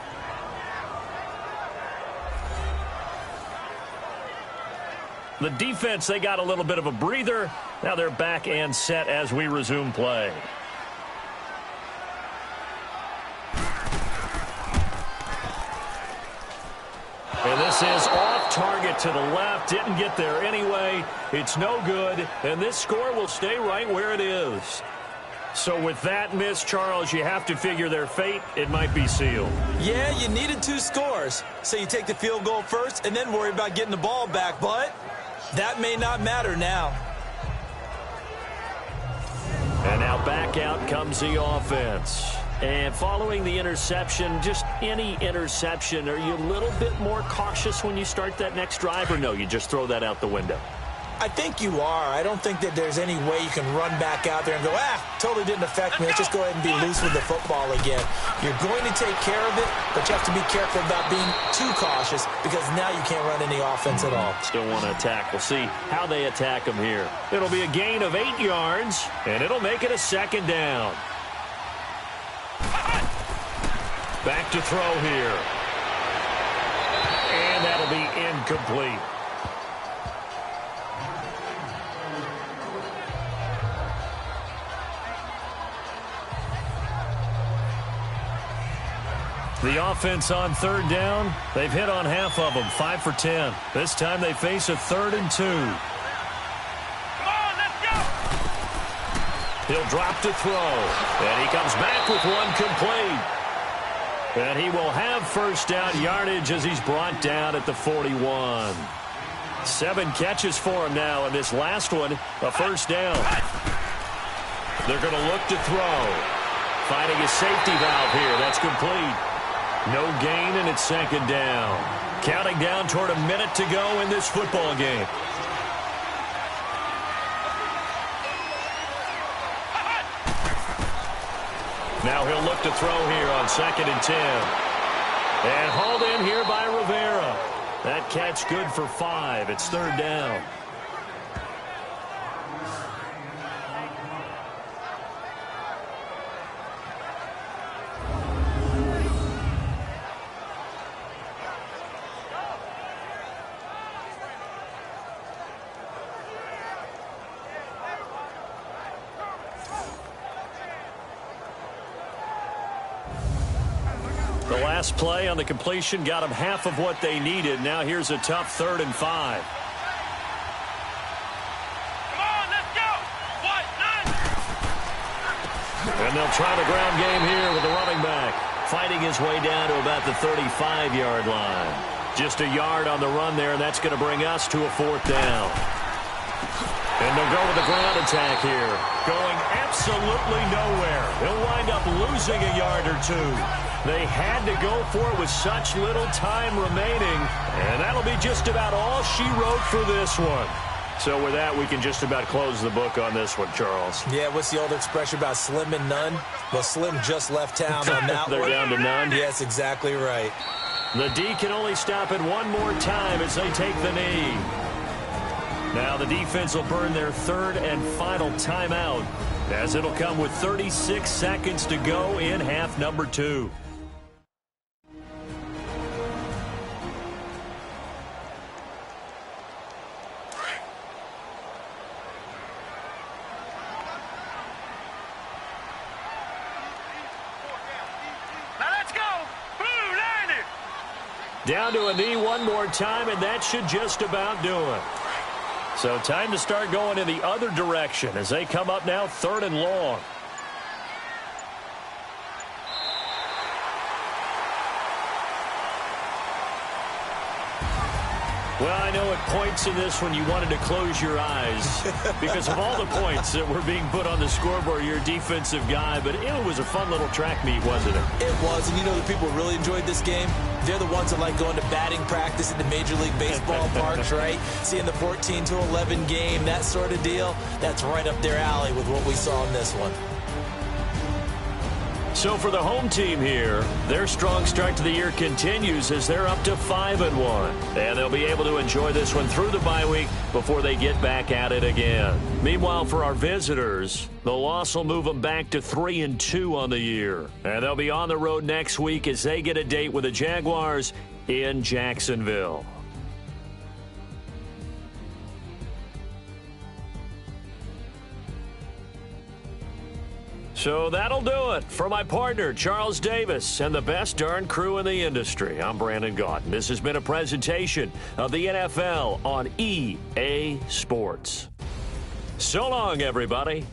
The defense, they got a little bit of a breather. Now they're back and set as we resume play. And this is off target to the left. Didn't get there anyway. It's no good. And this score will stay right where it is. So with that miss, Charles, you have to figure their fate. It might be sealed. Yeah, you needed 2 scores. So you take the field goal first and then worry about getting the ball back. But that may not matter now. And now back out comes the offense. And following the interception, just any interception, are you a little bit more cautious when you start that next drive, or no, you just throw that out the window? I think you are. I don't think that there's any way you can run back out there and go, totally didn't affect me. Let's just go ahead and be loose with the football again. You're going to take care of it, but you have to be careful about being too cautious because now you can't run any offense at all. Still want to attack. We'll see how they attack them here. It'll be a gain of 8 yards, and it'll make it a second down. Back to throw here. And that'll be incomplete. The offense on third down, they've hit on half of them, 5 for 10. This time they face a 3rd and 2. Come on, let's go! He'll drop to throw, and he comes back with one complete. And he will have first down yardage as he's brought down at the 41. 7 catches for him now, and this last one, a first down. They're going to look to throw. Finding a safety valve here. That's complete. No gain, and it's second down. Counting down toward a minute to go in this football game. Now he'll look to throw here on 2nd and 10. And hauled in here by Rivera. That catch good for 5. It's 3rd down. The last play on the completion got them half of what they needed. Now here's a tough 3rd and 5. Come on, let's go! What? None! And they'll try the ground game here with the running back. Fighting his way down to about the 35-yard line. Just a yard on the run there, and that's going to bring us to a 4th down. And they'll go with the ground attack here. Going absolutely nowhere. He'll wind up losing a yard or 2. They had to go for it with such little time remaining. And that'll be just about all she wrote for this one. So with that, we can just about close the book on this one, Charles. Yeah, what's the old expression about slim and none? Well, Slim just left town on that They're one. down to none? Yes, exactly right. The D can only stop it one more time as they take the knee. Now the defense will burn their 3rd and final timeout, as it'll come with 36 seconds to go in half number 2. Now let's go! Blue Liner! Down to a knee one more time, and that should just about do it. So time to start going in the other direction as they come up now 3rd and long. Well, I know at points in this one you wanted to close your eyes because of all the points that were being put on the scoreboard. You're a defensive guy, but it was a fun little track meet, wasn't it? It was, and you know the people who really enjoyed this game? They're the ones that like going to batting practice at the Major League Baseball parks, right? Seeing the 14-11 game, that sort of deal. That's right up their alley with what we saw in this one. So for the home team here, their strong start to the year continues as they're up to 5-1. And they'll be able to enjoy this one through the bye week before they get back at it again. Meanwhile, for our visitors, the loss will move them back to 3-2 on the year. And they'll be on the road next week as they get a date with the Jaguars in Jacksonville. So that'll do it. For my partner, Charles Davis, and the best darn crew in the industry, I'm Brandon Gaudin. This has been a presentation of the NFL on EA Sports. So long, everybody.